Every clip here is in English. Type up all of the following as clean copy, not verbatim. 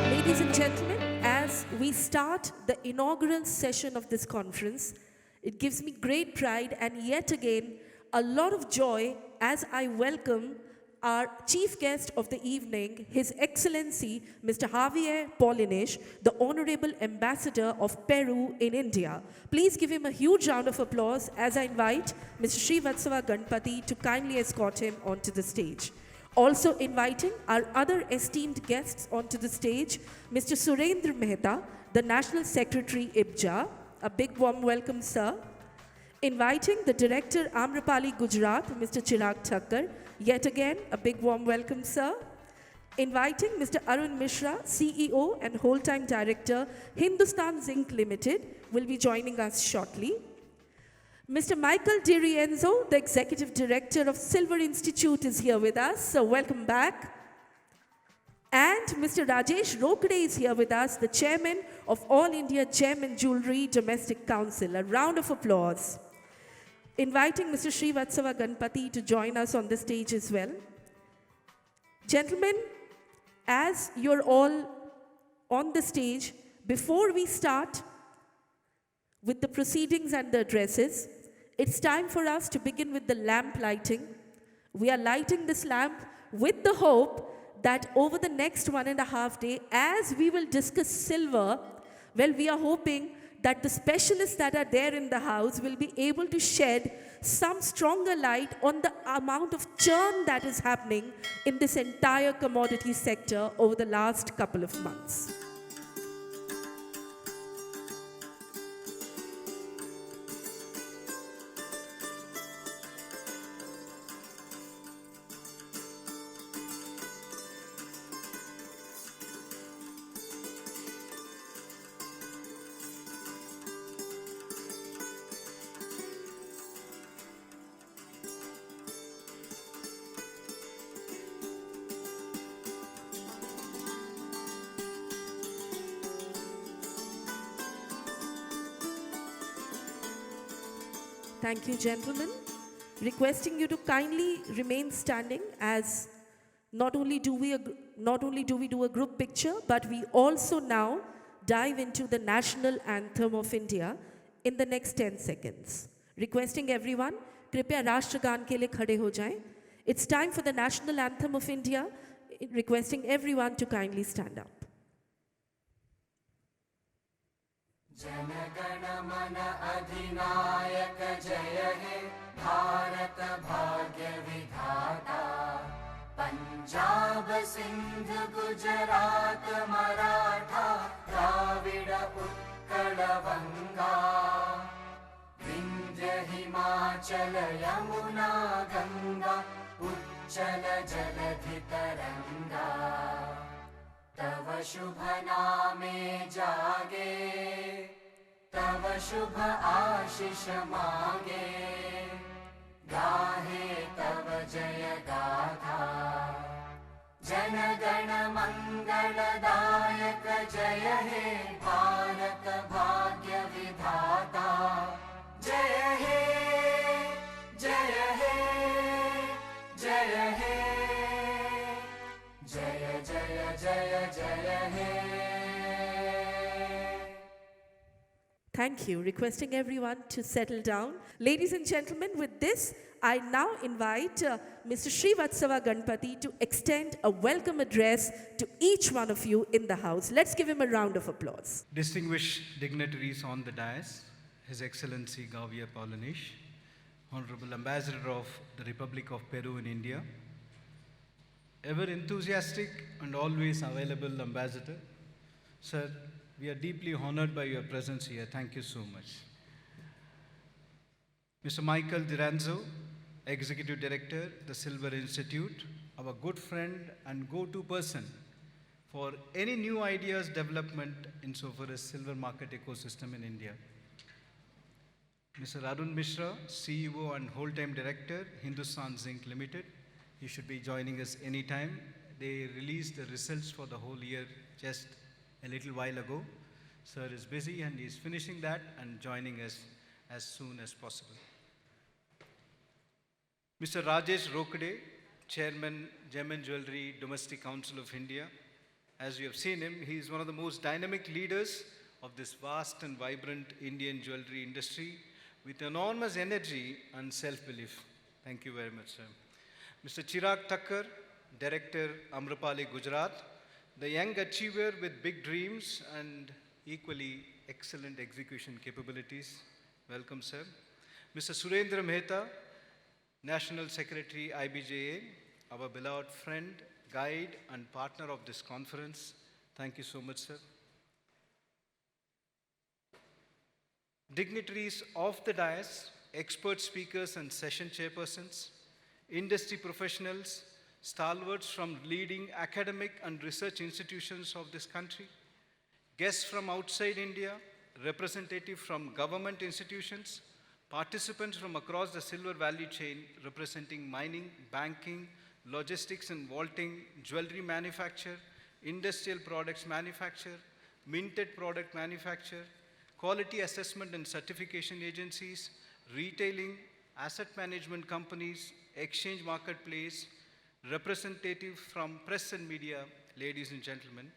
Ladies and gentlemen, as we start the inaugural session of this conference, it gives me great pride and yet again a lot of joy as I welcome our chief guest of the evening, His Excellency Mr. Javier Paulinich, the Honorable Ambassador of Peru in India. Please give him a huge round of applause as I invite Mr. Srivatsava Ganapathy to kindly escort him onto the stage. Also inviting our other esteemed guests onto the stage, Mr. Surendra Mehta, the National Secretary IBJA. A big warm welcome, sir. Inviting the Director Amrapali, Gujarat, Mr. Chirag Thakkar. Yet again, a big warm welcome, sir. Inviting Mr. Arun Misra, CEO and whole-time Director, Hindustan Zinc Limited, will be joining us shortly. Mr. Michael DiRienzo, the Executive Director of Silver Institute, is here with us, so welcome back. And Mr. Rajesh Rokde is here with us, the Chairman of All India Gem and Jewellery Domestic Council. A round of applause. Inviting Mr. Srivatsava Ganapathy to join us on the stage as well. Gentlemen, as you're all on the stage, before we start with the proceedings and the addresses, it's time for us to begin with the lamp lighting. We are lighting this lamp with the hope that over the next 1.5 days, as we will discuss silver, well, we are hoping that the specialists that are there in the house will be able to shed some stronger light on the amount of churn that is happening in this entire commodity sector over the last couple of months. Thank you, gentlemen. Requesting you to kindly remain standing as not only do we do a group picture, but we also now dive into the national anthem of India in the next 10 seconds. Requesting everyone, कृपया राष्ट्रगान के लिए खड़े हो जाएं. It's time for the national anthem of India. Requesting everyone to kindly stand up. जनगण मन अधिनायक जय हे भारत भाग्य विधाता पंजाब सिंध गुजरात मराठा द्राविड उत्कल बंगा विंध्य हिमाचल यमुना गंगा उच्चल जलधि तरंगा तव शुभ नामे जागे तव शुभ आशीष मांगे गाहे तव जय गाथा जन गण मंगलदायक जय हे भारत भाग्य विधाता जय हे जय हे जय हे जय जय जय जय हे. Thank you. Requesting everyone to settle down. Ladies and gentlemen, with this, I now invite Mr. Srivatsava Ganapathy to extend a welcome address to each one of you in the house. Let's give him a round of applause. Distinguished dignitaries on the dais, His Excellency Javier Paulinich, Honorable Ambassador of the Republic of Peru in India, ever enthusiastic and always available Ambassador. Sir, we are deeply honored by your presence here. Thank you so much. Mr. Michael DiRienzo, Executive Director, the Silver Institute, our good friend and go-to person for any new ideas development insofar as silver market ecosystem in India. Mr. Arun Misra, CEO and whole-time Director, Hindustan Zinc Limited. He should be joining us anytime. They released the results for the whole year just a little while ago. Sir is busy and he's finishing that and joining us as soon as possible. Mr. Rajesh Rokde, Chairman, Gem and Jewelry Domestic Council of India. As you have seen him, he is one of the most dynamic leaders of this vast and vibrant Indian jewelry industry with enormous energy and self-belief. Thank you very much, sir. Mr. Chirag Thakkar, Director, Amrapali, Gujarat, the young achiever with big dreams and equally excellent execution capabilities. Welcome, sir. Mr. Surendra Mehta, National Secretary, IBJA, our beloved friend, guide, and partner of this conference. Thank you so much, sir. Dignitaries of the dais, expert speakers and session chairpersons, industry professionals, stalwarts from leading academic and research institutions of this country, guests from outside India, representatives from government institutions, participants from across the silver value chain representing mining, banking, logistics and vaulting, jewelry manufacture, industrial products manufacture, minted product manufacture, quality assessment and certification agencies, retailing, asset management companies, exchange marketplace, representatives from press and media, ladies and gentlemen.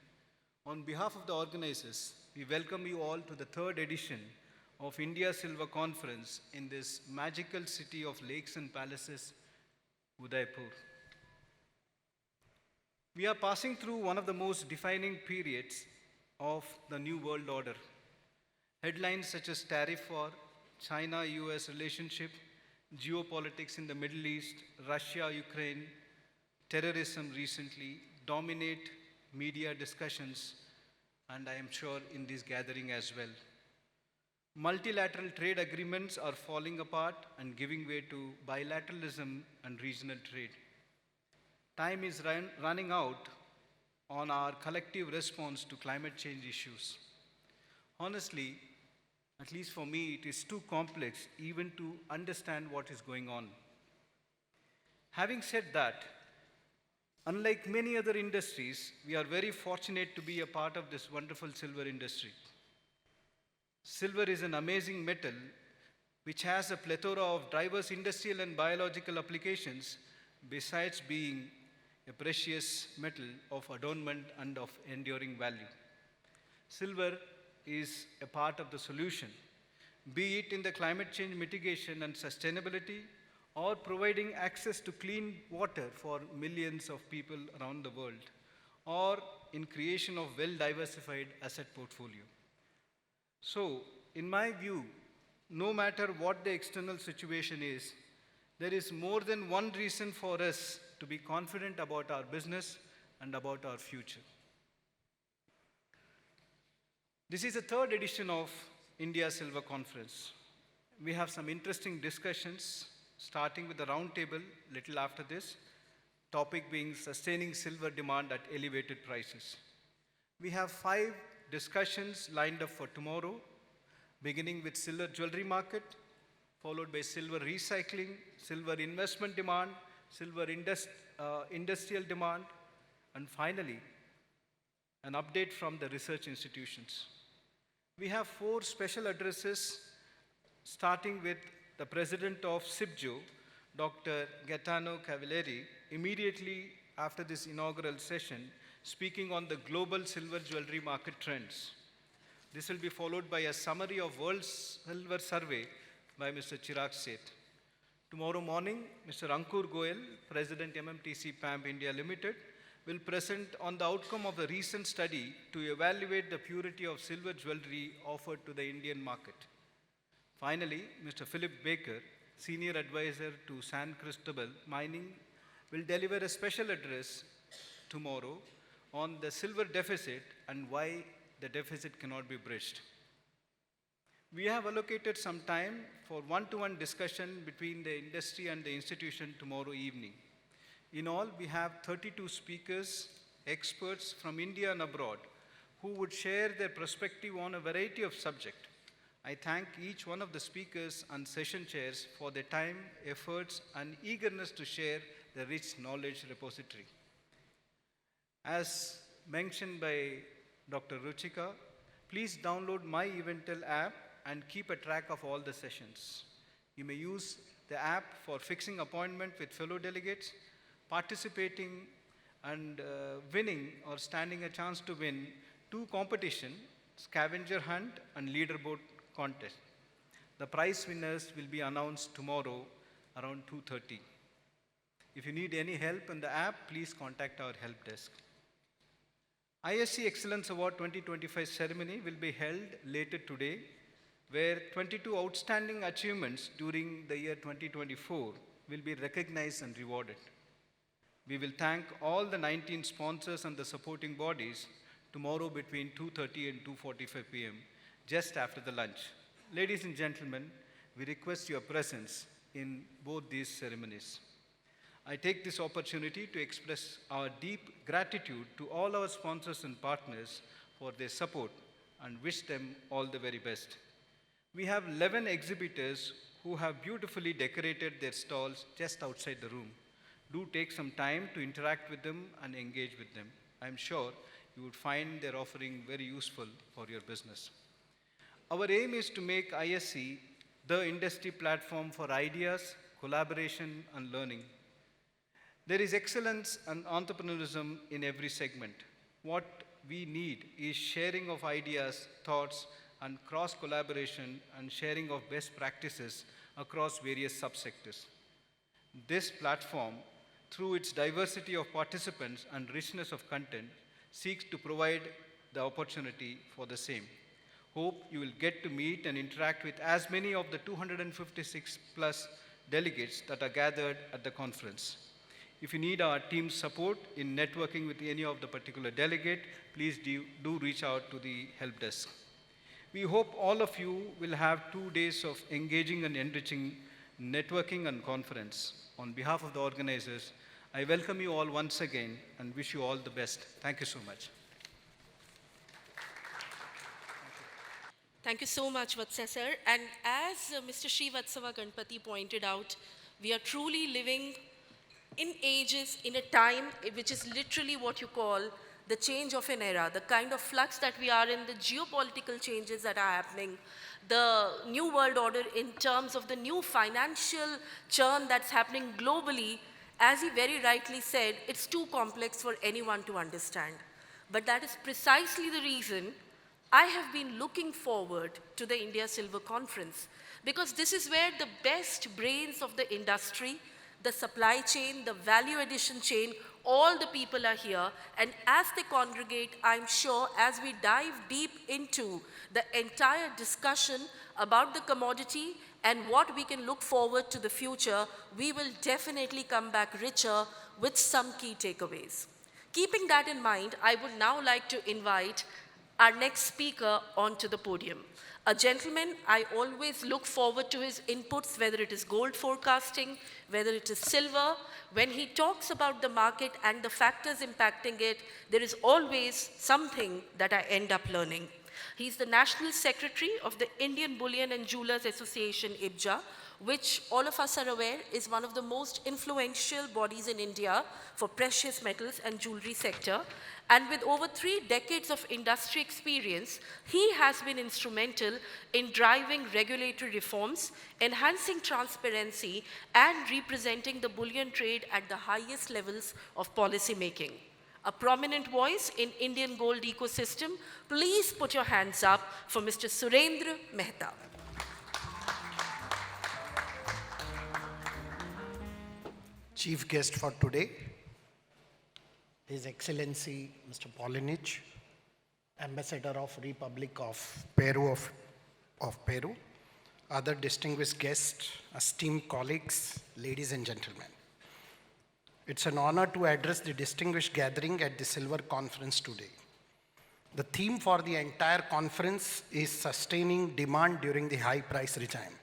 On behalf of the organizers, we welcome you all to the third edition of India Silver Conference in this magical city of lakes and palaces, Udaipur. We are passing through one of the most defining periods of the New World Order. Headlines such as tariff war, China-US relationship, geopolitics in the Middle East, Russia-Ukraine, terrorism recently dominate media discussions, and I am sure in this gathering as well. Multilateral trade agreements are falling apart and giving way to bilateralism and regional trade. Time is running out on our collective response to climate change issues. Honestly, at least for me, it is too complex even to understand what is going on. Having said that, unlike many other industries, we are very fortunate to be a part of this wonderful silver industry. Silver is an amazing metal which has a plethora of diverse industrial and biological applications besides being a precious metal of adornment and of enduring value. Silver is a part of the solution, be it in the climate change mitigation and sustainability or providing access to clean water for millions of people around the world, or in creation of well-diversified asset portfolio. So, in my view, no matter what the external situation is, there is more than one reason for us to be confident about our business and about our future. This is the third edition of India Silver Conference. We have some interesting discussions, starting with the round table little after this, topic being sustaining silver demand at elevated prices. We have 5 discussions lined up for tomorrow, beginning with silver jewelry market, followed by silver recycling, silver investment demand, silver industrial demand, and finally, an update from the research institutions. We have 4 special addresses, starting with the president of SIBJO, Dr. Gaetano Cavalieri, immediately after this inaugural session, speaking on the global silver jewelry market trends. This will be followed by a summary of World Silver Survey by Mr. Chirag Seth. Tomorrow morning, Mr. Ankur Goel, President MMTC PAMP India Limited, will present on the outcome of the recent study to evaluate the purity of silver jewelry offered to the Indian market. Finally, Mr. Philip Baker, Senior Advisor to San Cristobal Mining, will deliver a special address tomorrow on the silver deficit and why the deficit cannot be bridged. We have allocated some time for one-to-one discussion between the industry and the institution tomorrow evening. In all, we have 32 speakers, experts from India and abroad, who would share their perspective on a variety of subjects. I thank each one of the speakers and session chairs for their time, efforts, and eagerness to share the rich knowledge repository. As mentioned by Dr. Ruchika, please download my Eventell app and keep a track of all the sessions. You may use the app for fixing appointment with fellow delegates, participating and winning or standing a chance to win 2 competition, scavenger hunt and leaderboard contest. The prize winners will be announced tomorrow around 2:30. If you need any help in the app, please contact our help desk. ISC Excellence Award 2025 ceremony will be held later today, where 22 outstanding achievements during the year 2024 will be recognized and rewarded. We will thank all the 19 sponsors and the supporting bodies tomorrow between 2:30 and 2:45 p.m., just after the lunch. Ladies and gentlemen, we request your presence in both these ceremonies. I take this opportunity to express our deep gratitude to all our sponsors and partners for their support and wish them all the very best. We have 11 exhibitors who have beautifully decorated their stalls just outside the room. Do take some time to interact with them and engage with them. I'm sure you would find their offering very useful for your business. Our aim is to make ISC the industry platform for ideas, collaboration, and learning. There is excellence and entrepreneurism in every segment. What we need is sharing of ideas, thoughts, and cross-collaboration and sharing of best practices across various subsectors. This platform, through its diversity of participants and richness of content, seeks to provide the opportunity for the same. Hope you will get to meet and interact with as many of the 256 plus delegates that are gathered at the conference. If you need our team's support in networking with any of the particular delegate, please do reach out to the help desk. We hope all of you will have 2 days of engaging and enriching networking and conference. On behalf of the organizers, I welcome you all once again and wish you all the best. Thank you so much. Thank you so much, Vatsya sir. And as Mr. Srivatsava Ganapathy pointed out, we are truly living in ages, in a time which is literally what you call the change of an era, the kind of flux that we are in, the geopolitical changes that are happening, the new world order in terms of the new financial churn that's happening globally. As he very rightly said, it's too complex for anyone to understand. But that is precisely the reason I have been looking forward to the India Silver Conference, because this is where the best brains of the industry, the supply chain, the value addition chain, all the people are here. And as they congregate, I'm sure as we dive deep into the entire discussion about the commodity and what we can look forward to the future, we will definitely come back richer with some key takeaways. Keeping that in mind, I would now like to invite our next speaker onto the podium. A gentleman, I always look forward to his inputs, whether it is gold forecasting, whether it is silver. When he talks about the market and the factors impacting it, there is always something that I end up learning. He's the National Secretary of the Indian Bullion and Jewelers Association, IBJA, which all of us are aware is one of the most influential bodies in India for precious metals and jewelry sector. And with over 3 decades of industry experience, he has been instrumental in driving regulatory reforms, enhancing transparency, and representing the bullion trade at the highest levels of policy making. A prominent voice in Indian gold ecosystem, please put your hands up for Mr. Surendra Mehta. Chief guest for today, His Excellency Mr. Paulinich, Ambassador of Republic of Peru, other distinguished guests, esteemed colleagues, ladies and gentlemen. It's an honor to address the distinguished gathering at the Silver Conference today. The theme for the entire conference is sustaining demand during the high price regime.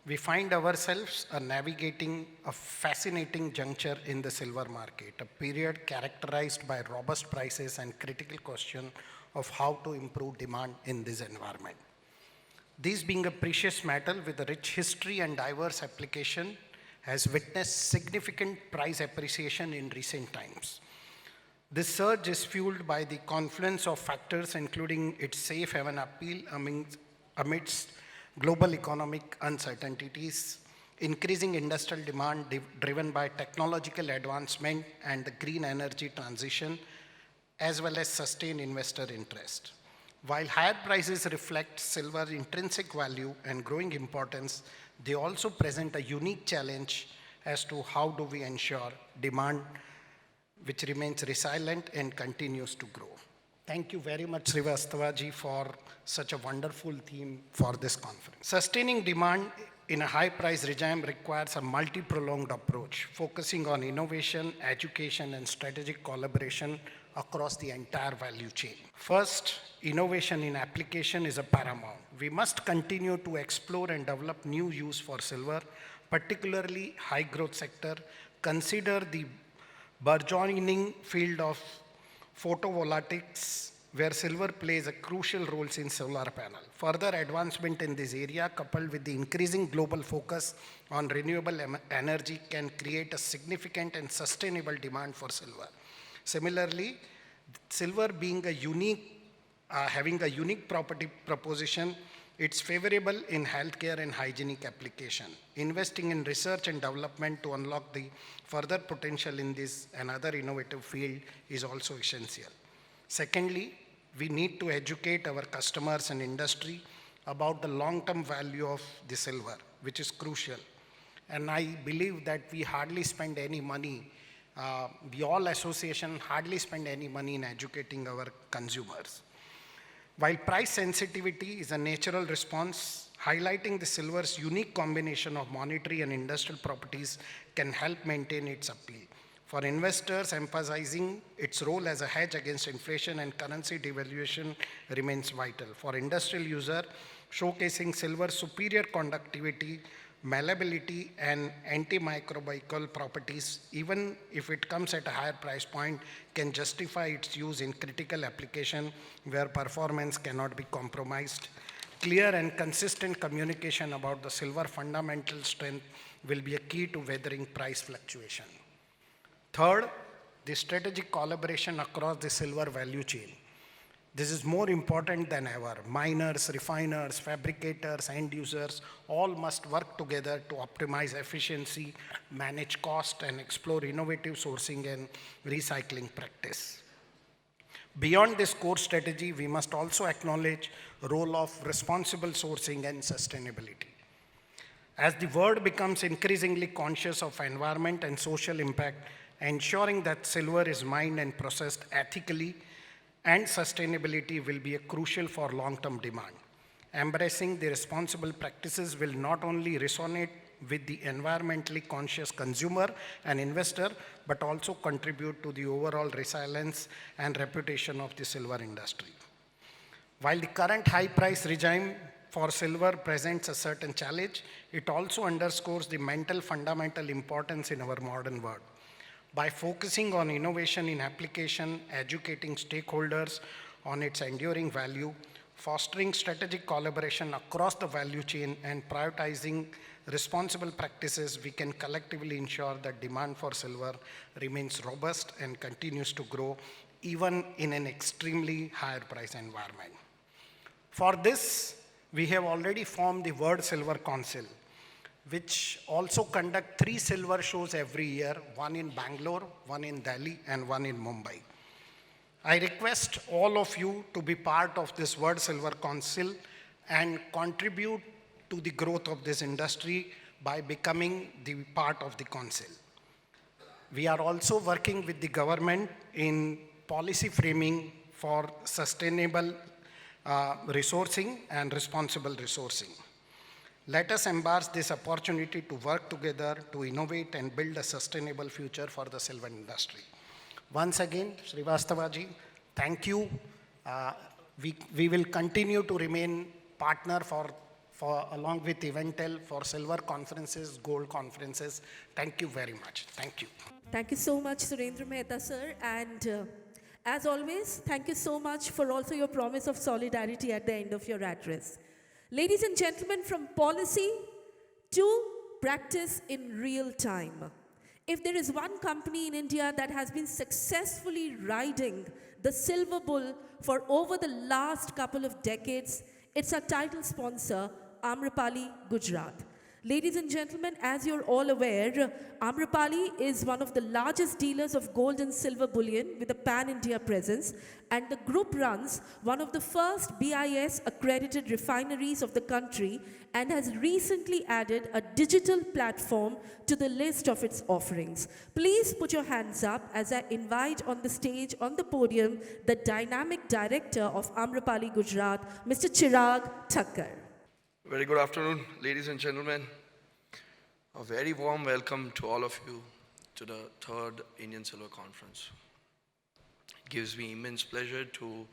We find ourselves navigating a fascinating juncture in the silver market, a period characterized by robust prices and critical question of how to improve demand in this environment. This being a precious metal with a rich history and diverse application has witnessed significant price appreciation in recent times. This surge is fueled by the confluence of factors including its safe haven appeal amidst global economic uncertainties, increasing industrial demand driven by technological advancement and the green energy transition, as well as sustained investor interest. While higher prices reflect silver's intrinsic value and growing importance, they also present a unique challenge as to how do we ensure demand which remains resilient and continues to grow. Thank you very much, Srivatsava ji, for such a wonderful theme for this conference. Sustaining demand in a high price regime requires a multi-pronged approach, focusing on innovation, education, and strategic collaboration across the entire value chain. First, innovation in application is a paramount. We must continue to explore and develop new use for silver, particularly high growth sector. Consider the burgeoning field of photovoltaics, where silver plays a crucial role in solar panel. Further advancement in this area, coupled with the increasing global focus on renewable energy, can create a significant and sustainable demand for silver. Similarly, silver being a having a unique property proposition, it's favorable in healthcare and hygienic application. Investing in research and development to unlock the further potential in this another innovative field is also essential. Secondly, we need to educate our customers and industry about the long-term value of the silver, which is crucial. And I believe that we hardly spend any money, the all association hardly spend any money in educating our consumers. While price sensitivity is a natural response, highlighting the silver's unique combination of monetary and industrial properties can help maintain its appeal. For investors, emphasizing its role as a hedge against inflation and currency devaluation remains vital. For industrial user, showcasing silver's superior conductivity, malleability, and antimicrobial properties, even if it comes at a higher price point, can justify its use in critical application where performance cannot be compromised. Clear and consistent communication about the silver fundamental strength will be a key to weathering price fluctuation. Third, the strategic collaboration across the silver value chain. This is more important than ever. Miners, refiners, fabricators, end users all must work together to optimize efficiency, manage cost, and explore innovative sourcing and recycling practice. Beyond this core strategy, we must also acknowledge the role of responsible sourcing and sustainability. As the world becomes increasingly conscious of environment and social impact, ensuring that silver is mined and processed ethically and sustainability will be crucial for long-term demand. Embracing the responsible practices will not only resonate with the environmentally conscious consumer and investor, but also contribute to the overall resilience and reputation of the silver industry. While the current high price regime for silver presents a certain challenge, it also underscores the mental fundamental importance in our modern world. By focusing on innovation in application, educating stakeholders on its enduring value, fostering strategic collaboration across the value chain, and prioritizing responsible practices, we can collectively ensure that demand for silver remains robust and continues to grow even in an extremely higher price environment. For this, we have already formed the World Silver Council, which also conduct 3 silver shows every year, one in Bangalore, one in Delhi, and one in Mumbai. I request all of you to be part of this World Silver Council and contribute to the growth of this industry by becoming the part of the council. We are also working with the government in policy framing for sustainable resourcing and responsible resourcing. Let us embrace this opportunity to work together to innovate and build a sustainable future for the silver industry. Once again, Srivatsava ji, thank you. We will continue to remain partner for along with Eventell for silver conferences, gold conferences. Thank you very much. Thank you. Thank you so much, Surendra Mehta, sir. And as always, thank you so much for also your promise of solidarity at the end of your address. Ladies and gentlemen, from policy to practice in real time. If there is one company in India that has been successfully riding the silver bull for over the last couple of decades, it's our title sponsor, Amrapali, Gujarat. Ladies and gentlemen, as you're all aware, Amrapali is one of the largest dealers of gold and silver bullion with a pan-India presence, and the group runs one of the first BIS accredited refineries of the country and has recently added a digital platform to the list of its offerings. Please put your hands up as I invite on the stage, on the podium, the dynamic director of Amrapali, Gujarat, Mr. Chirag Thakkar. Very good afternoon, ladies and gentlemen. A very warm welcome to all of you to the third Indian Silver Conference. It gives me immense pleasure to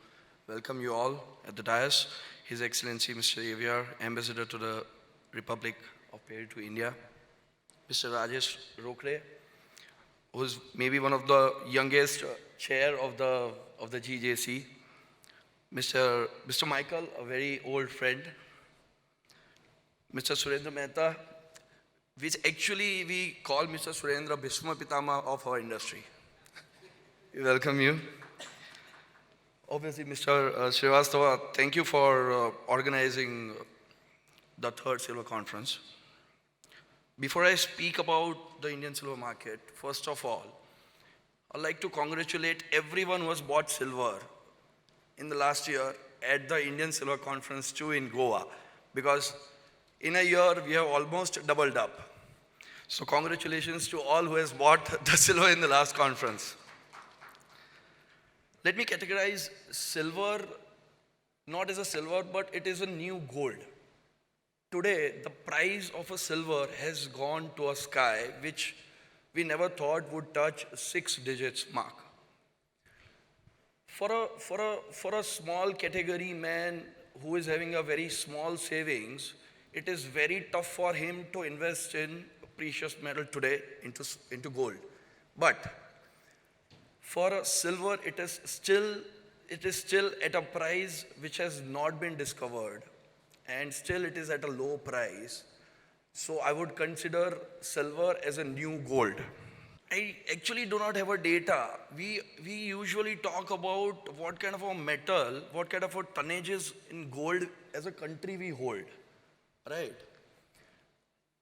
welcome you all at the dais. His Excellency Mr. Javier, Ambassador to the Republic of Peru to India. Mr. Rajesh Rokde, who is maybe one of the youngest chair of the GJC. Mr. Michael, a very old friend. Mr. Surendra Mehta, which actually we call Mr. Surendra Bhishma Pitama of our industry. We welcome you. Obviously, Mr. Srivatsava, thank you for organizing the third silver conference. Before I speak about the Indian silver market, first of all, I'd like to congratulate everyone who has bought silver in the last year at the Indian Silver Conference 2 in Goa, because in a year, we have almost doubled up. So congratulations to all who has bought the silver in the last conference. Let me categorize silver not as a silver, but it is a new gold. Today, the price of a silver has gone to a sky which we never thought would touch 6 digits mark. For a small category man who is having a very small savings, it is very tough for him to invest in precious metal today into gold. But for a silver, it is still at a price which has not been discovered, and still it is at a low price. So I would consider silver as a new gold. I actually do not have a data. We usually talk about what kind of a metal, what kind of a tonnages in gold as a country we hold. Right?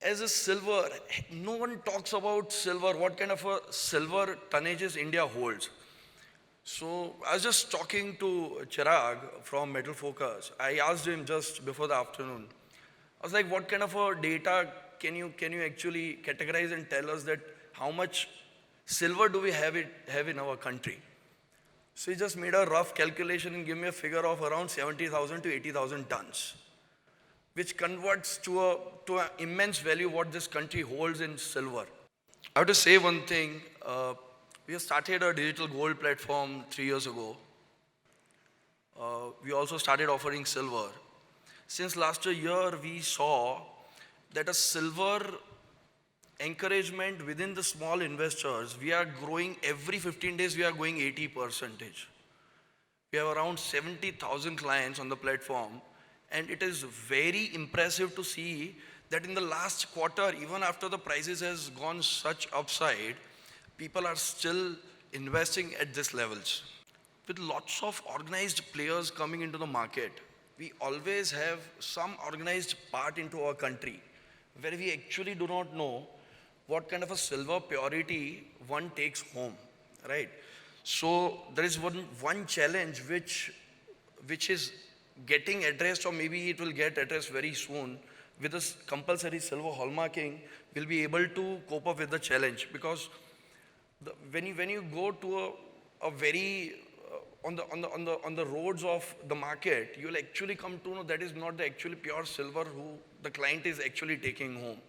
As a silver, no one talks about silver, what kind of a silver tonnages India holds. So I was just talking to Chirag from Metal Focus. I asked him just before the afternoon. I was like, what kind of a data can you actually categorize and tell us that how much silver do we have in our country? So he just made a rough calculation and gave me a figure of around 70,000 to 80,000 tons, which converts to an immense value what this country holds in silver. I have to say one thing. We have started a digital gold platform 3 years ago. We also started offering silver. Since last year, we saw that a silver encouragement within the small investors, we are growing every 15 days, we are going 80%. We have around 70,000 clients on the platform. And it is very impressive to see that in the last quarter, even after the prices has gone such upside, people are still investing at these levels. With lots of organized players coming into the market, we always have some organized part into our country where we actually do not know what kind of a silver purity one takes home, right? So there is one challenge which is getting addressed, or maybe it will get addressed very soon. With this compulsory silver hallmarking, we'll be able to cope up with the challenge, because when you go to a very on the roads of the market, you'll actually come to know that is not the actually pure silver who the client is actually taking home.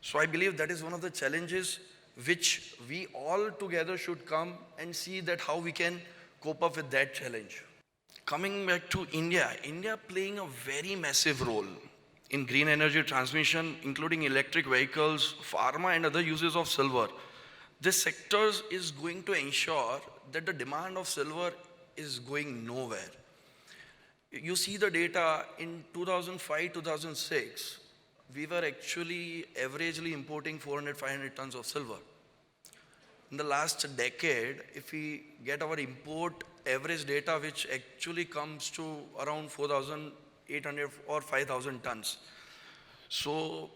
So I believe that is one of the challenges which we all together should come and see that how we can cope up with that challenge. Coming back to India playing a very massive role in green energy transmission, including electric vehicles, pharma and other uses of silver. This sector is going to ensure that the demand of silver is going nowhere. You see the data in 2005, 2006, we were actually averagely importing 400, 500 tons of silver. In the last decade, if we get our import average data, which actually comes to around 4,800 or 5,000 tons. So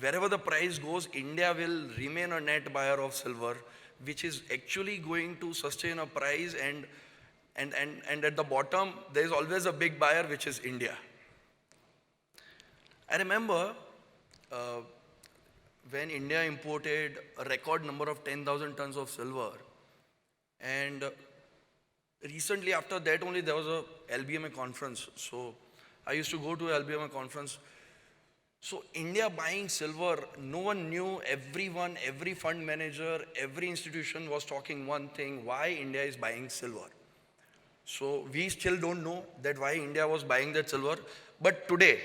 wherever the price goes, India will remain a net buyer of silver, which is actually going to sustain a price, and at the bottom, there is always a big buyer, which is India. I remember when India imported a record number of 10,000 tons of silver, and recently after that only there was a LBMA conference. So I used to go to LBMA conference. So India buying silver, no one knew, everyone, every fund manager, every institution was talking one thing, why India is buying silver. So we still don't know that why India was buying that silver. But today,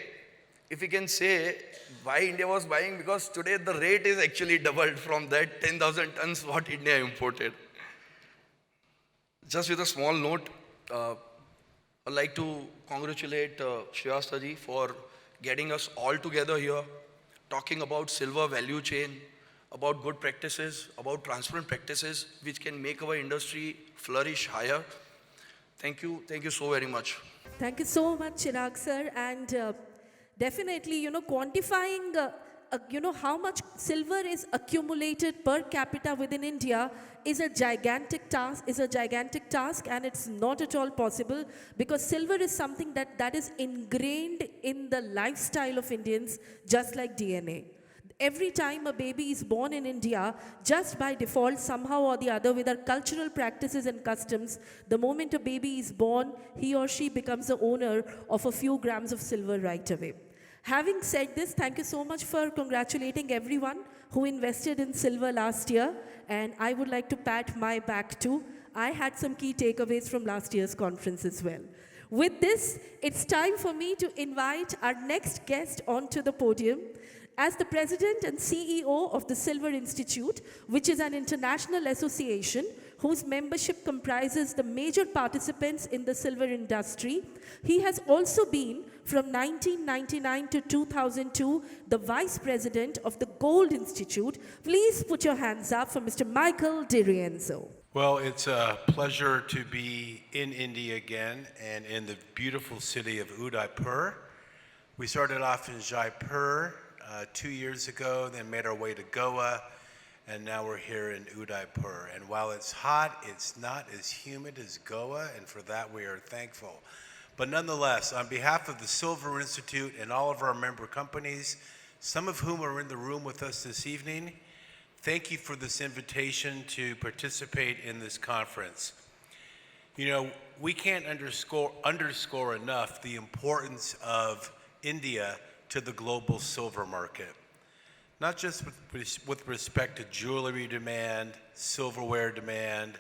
if we can say why India was buying, because today the rate is actually doubled from that 10,000 tons what India imported. Just with a small note, I'd like to congratulate Srivatsava ji for getting us all together here, talking about silver value chain, about good practices, about transparent practices, which can make our industry flourish higher. Thank you so very much. Thank you so much, Chirag sir. And definitely, quantifying, how much silver is accumulated per capita within India is a gigantic task, and it's not at all possible, because silver is something that is ingrained in the lifestyle of Indians, just like DNA. Every time a baby is born in India, just by default, somehow or the other, with our cultural practices and customs, the moment a baby is born, he or she becomes the owner of a few grams of silver right away. Having said this, thank you so much for congratulating everyone who invested in silver last year, and I would like to pat my back too. I had some key takeaways from last year's conference as well. With this, it's time for me to invite our next guest onto the podium. As the President and CEO of the Silver Institute, which is an international association whose membership comprises the major participants in the silver industry, he has also been, from 1999 to 2002, the Vice President of the Gold Institute. Please put your hands up for Mr. Michael DiRienzo. Well, it's a pleasure to be in India again and in the beautiful city of Udaipur. We started off in Jaipur 2 years ago, then made our way to Goa, and now we're here in Udaipur. And while it's hot, it's not as humid as Goa, and for that we are thankful. But nonetheless, on behalf of the Silver Institute and all of our member companies, some of whom are in the room with us this evening, thank you for this invitation to participate in this conference. You know, we can't underscore enough the importance of India to the global silver market. Not just with respect to jewelry demand, silverware demand,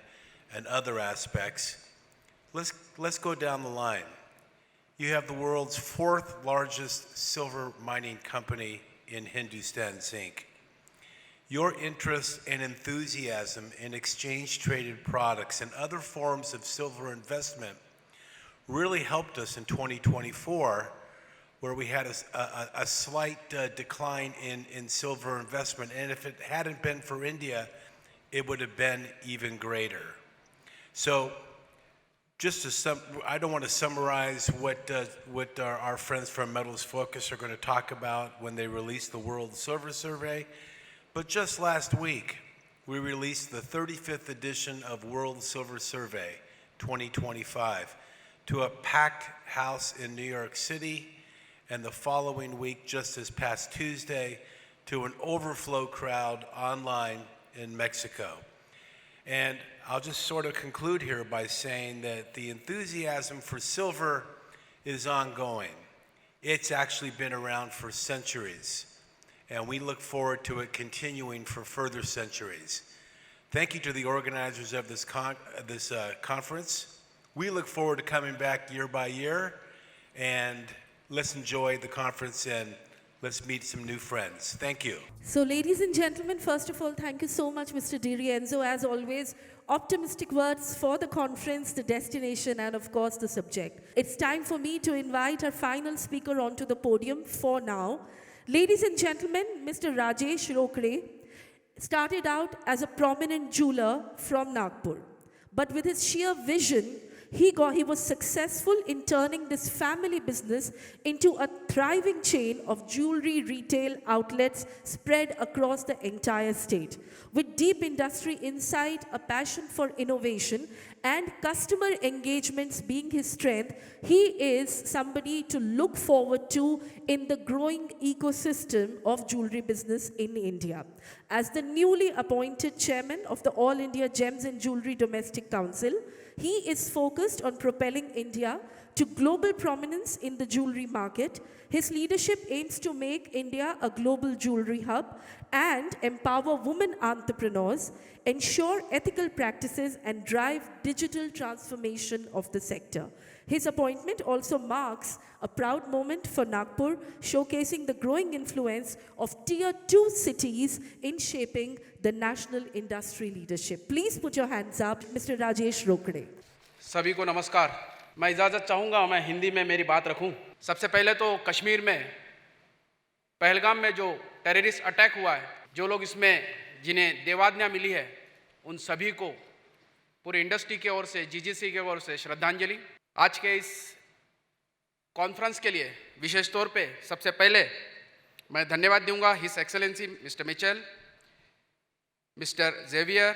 and other aspects. Let's go down the line. You have the world's 4th largest silver mining company in Hindustan, Zinc. Your interest and enthusiasm in exchange-traded products and other forms of silver investment really helped us in 2024, where we had a slight decline in silver investment. And if it hadn't been for India, it would have been even greater. So I don't want to summarize what our friends from Metals Focus are going to talk about when they release the World Silver Survey, but just last week, we released the 35th edition of World Silver Survey 2025 to a packed house in New York City, and the following week, just this past Tuesday, to an overflow crowd online in Mexico. And I'll just sort of conclude here by saying that the enthusiasm for silver is ongoing. It's actually been around for centuries, and we look forward to it continuing for further centuries. Thank you to the organizers of this conference. We look forward to coming back year by year, and let's enjoy the conference and let's meet some new friends. Thank you. So, ladies and gentlemen, first of all, thank you so much, Mr. DiRienzo. As always, optimistic words for the conference, the destination, and of course, the subject. It's time for me to invite our final speaker onto the podium for now. Ladies and gentlemen, Mr. Rajesh Rokde started out as a prominent jeweler from Nagpur. But with his sheer vision, he was successful in turning this family business into a thriving chain of jewelry retail outlets spread across the entire state. With deep industry insight, a passion for innovation, and customer engagements being his strength, he is somebody to look forward to in the growing ecosystem of jewelry business in India. As the newly appointed chairman of the All India Gems and Jewelry Domestic Council, he is focused on propelling India to global prominence in the jewelry market. His leadership aims to make India a global jewelry hub and empower women entrepreneurs, ensure ethical practices, and drive digital transformation of the sector. His appointment also marks a proud moment for Nagpur, showcasing the growing influence of Tier 2 cities in shaping the national industry leadership. Please put your hands up, Mr. Rajesh Rokde. सभी को नमस्कार। मैं इजाज़त चाहूँगा मैं हिंदी में मेरी बात रखूँ। सबसे पहले तो कश्मीर में पहलगाम में जो टेररिस्ट अटैक हुआ है, जो लोग इसमें जिन्हें देवाज्ञा मिली है, उन सभी को पूरी इंडस्ट्री की ओर से, जीजीसी की ओर से श्रद्धांजलि। आज के इस कॉन्फ्रेंस के लिए विशेष तौर पे सबसे पहले मैं धन्यवाद दूंगा his excellency mister Mitchell, mister Xavier,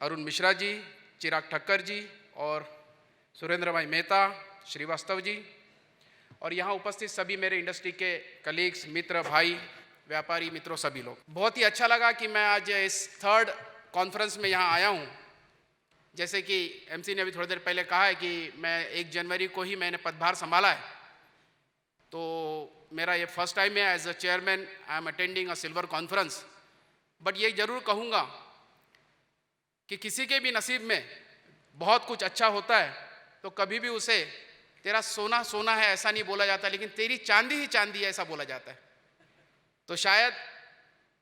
Arun Mishra ji, Chirag Thakkar ji और सुरेंद्र भाई मेहता, श्रीवास्तव जी और यहाँ उपस्थित सभी मेरे इंडस्ट्री के कलीग्स, मित्र, भाई, व्यापारी मित्रों, सभी लोग। बहुत ही अच्छा लगा कि मैं आज इस थर्ड कॉन्फ्रेंस में यहाँ आया हूँ। जैसे कि एमसी ने अभी थोड़ी देर पहले कहा है कि मैं 1 जनवरी को ही मैंने पदभार संभाला है, तो मेरा ये फर्स्ट टाइम है as a chairman I am attending a silver conference. But ये जरूर कहूँगा कि किसी के भी नसीब में बहुत कुछ अच्छा होता है तो कभी भी उसे तेरा सोना सोना है ऐसा नहीं बोला जाता, लेकिन तेरी चांदी ही चांदी है ऐसा बोला जाता है। तो शायद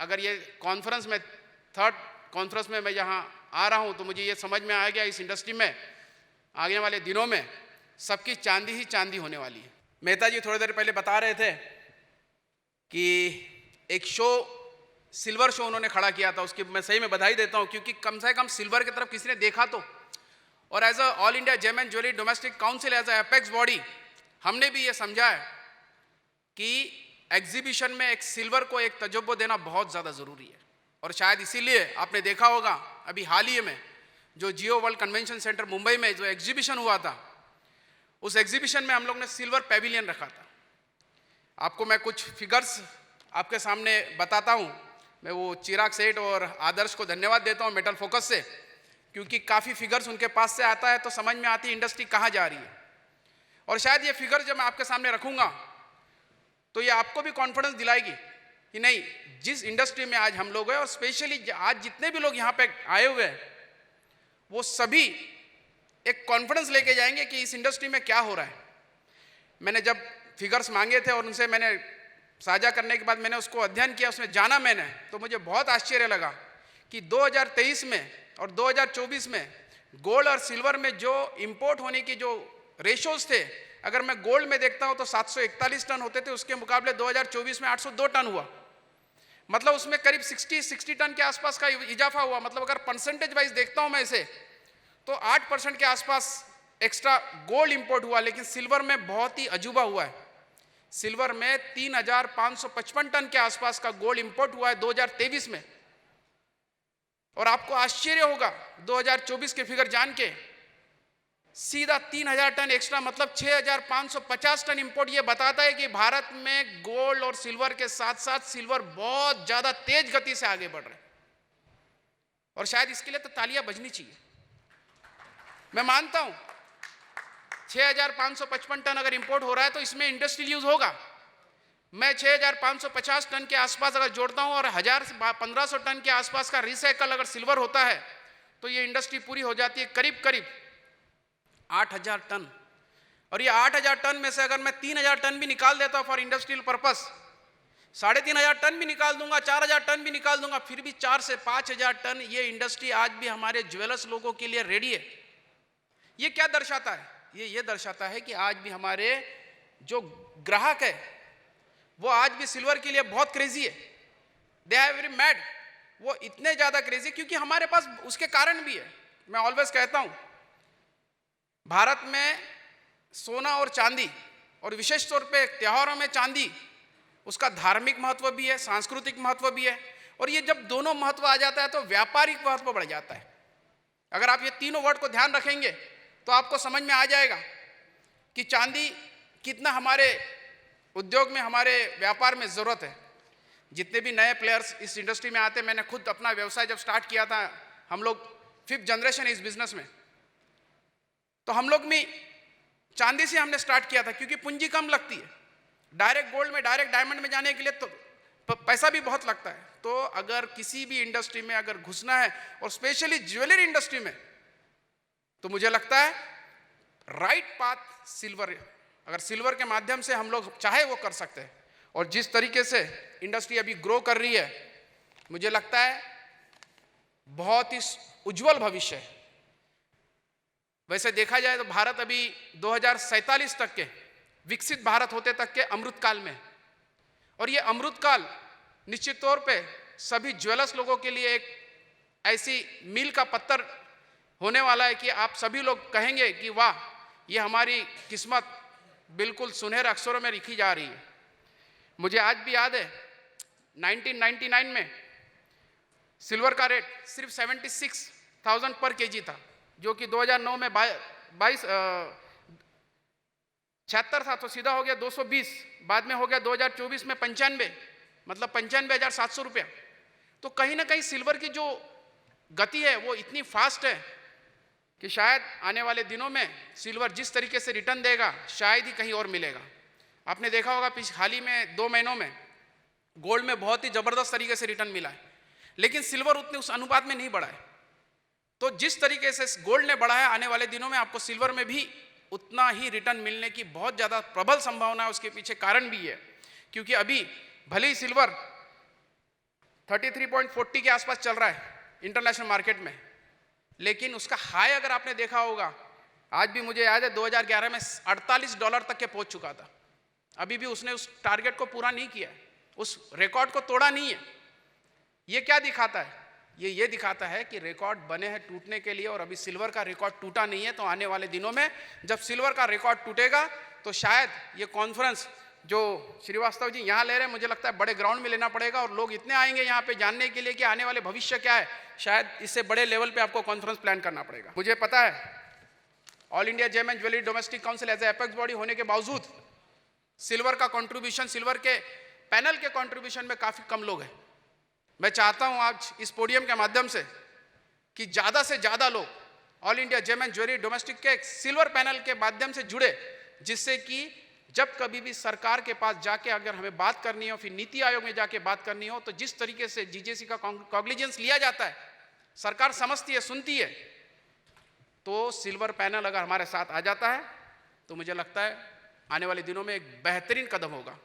अगर ये कॉन्फ्रेंस में थर्ड कॉन्फ्रेंस में मैं यहाँ आ रहा हूँ तो मुझे ये समझ में आ गया इस इंडस्ट्री में आगे वाले दिनों में सबकी चांदी ही चांदी होने वाली है। मेहता जी थोड़ी देर पहले बता रहे थे कि एक शो सिल्वर शो उन्होंने खड़ा किया था, उसकी मैं सही में बधाई देता हूँ, क्योंकि कम से कम सिल्वर की तरफ किसी ने देखा तो। और as a all India gem and jewellery domestic council as a apex body हमने भी ये समझा है कि एग्जीबिशन में एक सिल्वर को एक तजुर्बा देना बहुत ज़्यादा ज़रूरी है। और शायद इसीलिए आपने देखा होगा अभी हाल ही में जो जियो वर्ल्ड कन्वेंशन सेंटर मुंबई में जो एग्जीबिशन हुआ था, उस एग्जीबिशन में हम लोग ने सिल्वर पेविलियन रखा था। आपको मैं कुछ फिगर्स आपके सामने बताता हूँ। मैं वो चिराग सेठ और आदर्श को धन्यवाद देता हूँ मेटल फोकस से, क्योंकि काफ़ी फिगर्स उनके पास से आता है तो समझ में आती है इंडस्ट्री कहाँ जा रही है। और शायद ये फिगर जब मैं आपके सामने रखूँगा तो ये आपको भी कॉन्फिडेंस दिलाएगी कि नहीं, जिस इंडस्ट्री में आज हम लोग हैं और स्पेशली आज जितने भी लोग यहाँ पे आए हुए हैं वो सभी एक कॉन्फिडेंस लेके जाएंगे कि इस इंडस्ट्री में क्या हो रहा है। मैंने जब फिगर्स मांगे थे और उनसे मैंने साझा करने के बाद मैंने उसको अध्ययन किया, उसमें जाना मैंने, तो मुझे बहुत आश्चर्य लगा कि 2023 में और 2024 में गोल्ड और सिल्वर में जो इंपोर्ट होने की जो रेशोज थे, अगर मैं गोल्ड में देखता हूं तो 741 टन होते थे, उसके मुकाबले 2024 में 802 टन हुआ। मतलब उसमें करीब 60 टन के आसपास का इजाफा हुआ। मतलब अगर परसेंटेज वाइज देखता हूं मैं इसे तो 8% के आसपास एक्स्ट्रा गोल्ड इंपोर्ट हुआ। लेकिन सिल्वर में बहुत ही अजूबा हुआ है। सिल्वर में 3555 टन के आसपास का गोल्ड इंपोर्ट हुआ है 2023 में। और आपको आश्चर्य होगा 2024 के फिगर जान के, सीधा 3000 टन एक्स्ट्रा, मतलब 6550 टन इंपोर्ट। ये बताता है कि भारत में गोल्ड और सिल्वर के साथ साथ सिल्वर बहुत ज्यादा तेज गति से आगे बढ़ रहे हैं। और शायद इसके लिए तो तालियां बजनी चाहिए। मैं मानता हूं 6555 टन अगर इंपोर्ट हो रहा है तो इसमें इंडस्ट्रियल यूज होगा। मैं 6550 टन के आसपास अगर जोड़ता हूं और 1000 से 1500 टन के आसपास का रिसाइकल अगर सिल्वर होता है तो ये इंडस्ट्री पूरी हो जाती है करीब 8000 टन। और ये 8000 टन में से अगर मैं 3000 टन भी निकाल देता हूं फॉर इंडस्ट्रियल पर्पस, 3500 टन भी निकाल दूंगा, 4000 टन भी निकाल दूंगा, फिर भी 4 से 5000 टन ये इंडस्ट्री आज भी हमारे ज्वेलर्स लोगों के लिए रेडी है। ये क्या दर्शाता है? ये दर्शाता है कि आज भी हमारे जो ग्राहक है वो आज भी सिल्वर के लिए बहुत क्रेजी है। They are very mad. वो इतने ज्यादा क्रेजी क्योंकि हमारे पास उसके कारण भी है। मैं ऑलवेज कहता हूं भारत में सोना और चांदी, और विशेष तौर पे त्योहारों में चांदी, उसका धार्मिक महत्व भी है, सांस्कृतिक महत्व भी है, और ये जब दोनों महत्व आ जाता है तो व्यापारिक महत्व बढ़ जाता है। अगर आप ये तीनों वर्ड को ध्यान रखेंगे तो आपको समझ में आ जाएगा कि चांदी कितना हमारे उद्योग में, हमारे व्यापार में ज़रूरत है। जितने भी नए प्लेयर्स इस इंडस्ट्री में आते हैं, मैंने खुद अपना व्यवसाय जब स्टार्ट किया था, हम लोग 5th जनरेशन है इस बिजनेस में, तो हम लोग भी चांदी से हमने स्टार्ट किया था क्योंकि पूंजी कम लगती है। डायरेक्ट गोल्ड में, डायरेक्ट डायमंड में जाने के लिए तो पैसा भी बहुत लगता है। तो अगर किसी भी इंडस्ट्री में अगर घुसना है, और स्पेशली ज्वेलरी इंडस्ट्री में, तो मुझे लगता है राइट पाथ सिल्वर। अगर सिल्वर के माध्यम से हम लोग चाहे वो कर सकते हैं, और जिस तरीके से इंडस्ट्री अभी ग्रो कर रही है, मुझे लगता है बहुत ही उज्जवल भविष्य है। वैसे देखा जाए तो भारत अभी 2047 तक के विकसित भारत होते तक के अमृतकाल में, और ये अमृतकाल निश्चित तौर पे सभी ज्वेलर्स लोगों के लिए एक ऐसी मील का पत्थर होने वाला है कि आप सभी लोग कहेंगे कि वाह, ये हमारी किस्मत बिल्कुल सुनहरे अक्षरों में लिखी जा रही है। मुझे आज भी याद है 1999 में सिल्वर का रेट सिर्फ 76,000 पर केजी था, जो कि 2009 में 76 था, तो सीधा हो गया 220, बाद में हो गया 2024 में 95, मतलब 95,700 रुपया। तो कहीं ना कहीं सिल्वर की जो गति है वो इतनी फास्ट है कि शायद आने वाले दिनों में सिल्वर जिस तरीके से रिटर्न देगा, शायद ही कहीं और मिलेगा। आपने देखा होगा हाल ही में 2 महीनों में गोल्ड में बहुत ही ज़बरदस्त तरीके से रिटर्न मिला है, लेकिन सिल्वर उतने उस अनुपात में नहीं बढ़ा है। तो जिस तरीके से गोल्ड ने बढ़ा है, आने वाले दिनों में आपको सिल्वर में भी उतना ही रिटर्न मिलने की बहुत ज़्यादा प्रबल संभावना है। उसके पीछे कारण भी है, क्योंकि अभी भले ही सिल्वर 33.40 के आसपास चल रहा है इंटरनेशनल मार्केट में, लेकिन उसका हाई अगर आपने देखा होगा, आज भी मुझे याद है 2011 में $48 तक के पहुंच चुका था। अभी भी उसने उस टारगेट को पूरा नहीं किया, उस रिकॉर्ड को तोड़ा नहीं है। ये क्या दिखाता है? ये दिखाता है कि रिकॉर्ड बने हैं टूटने के लिए, और अभी सिल्वर का रिकॉर्ड टूटा नहीं है। तो आने वाले दिनों में जब सिल्वर का रिकॉर्ड टूटेगा, तो शायद ये कॉन्फ्रेंस जो श्रीवास्तव जी यहाँ ले रहे हैं, मुझे लगता है बड़े ग्राउंड में लेना पड़ेगा, और लोग इतने आएंगे यहाँ पे जानने के लिए कि आने वाले भविष्य क्या है। शायद इससे बड़े लेवल पे आपको कॉन्फ्रेंस प्लान करना पड़ेगा। मुझे पता है all India gem and jewellery domestic council as a apex body होने के बावजूद सिल्वर का कंट्रीब्यूशन, सिल्वर के पैनल के कंट्रीब्यूशन में काफ़ी कम लोग हैं। मैं चाहता हूं आज इस पोडियम के माध्यम से कि ज़्यादा से ज़्यादा लोग all India gem and jewellery domestic के सिल्वर पैनल के माध्यम से जुड़े, जिससे कि जब कभी भी सरकार के पास जाके अगर हमें बात करनी हो, फिर नीति आयोग में जाके बात करनी हो, तो जिस तरीके से जीजेसी का कॉग्निजेंस लिया जाता है, सरकार समझती है, सुनती है। तो सिल्वर पैनल अगर हमारे साथ आ जाता है तो मुझे लगता है आने वाले दिनों में एक बेहतरीन कदम होगा।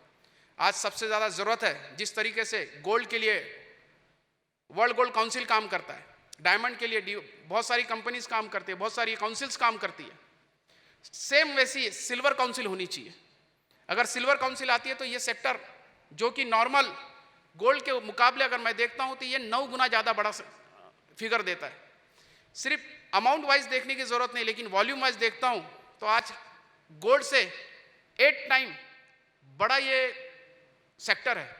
आज सबसे ज़्यादा ज़रूरत है, जिस तरीके से गोल्ड के लिए वर्ल्ड गोल्ड काउंसिल काम करता है, डायमंड के लिए बहुत सारी कंपनीज काम करती है, बहुत सारी काउंसिल्स काम करती है, सेम वैसी सिल्वर काउंसिल होनी चाहिए। अगर सिल्वर काउंसिल आती है तो ये सेक्टर जो कि नॉर्मल गोल्ड के मुकाबले अगर मैं देखता हूँ तो ये 9 गुना ज़्यादा बड़ा फिगर देता है। सिर्फ अमाउंट वाइज देखने की ज़रूरत नहीं, लेकिन वॉल्यूम वाइज देखता हूँ तो आज गोल्ड से 8 टाइम बड़ा ये सेक्टर है।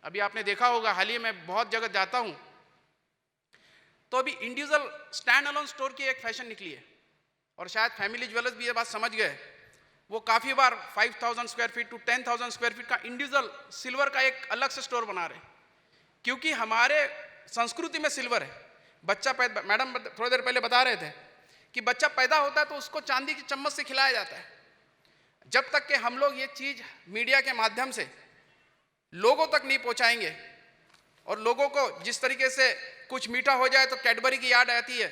अभी आपने देखा होगा, हाल ही में बहुत जगह जाता हूँ तो अभी इंडिविजुअल स्टैंड अलोन स्टोर की एक फैशन निकली है, और शायद फैमिली ज्वेलर्स भी ये बात समझ गए। वो काफ़ी बार 5,000 square feet to 10,000 square feet का इंडिविजुअल सिल्वर का एक अलग से स्टोर बना रहे हैं, क्योंकि हमारे संस्कृति में सिल्वर है। बच्चा पैदा, मैडम थोड़ी देर पहले बता रहे थे कि बच्चा पैदा होता है तो उसको चांदी की चम्मच से खिलाया जाता है। जब तक कि हम लोग ये चीज़ मीडिया के माध्यम से लोगों तक नहीं पहुंचाएंगे, और लोगों को जिस तरीके से कुछ मीठा हो जाए तो कैडबरी की याद आती है,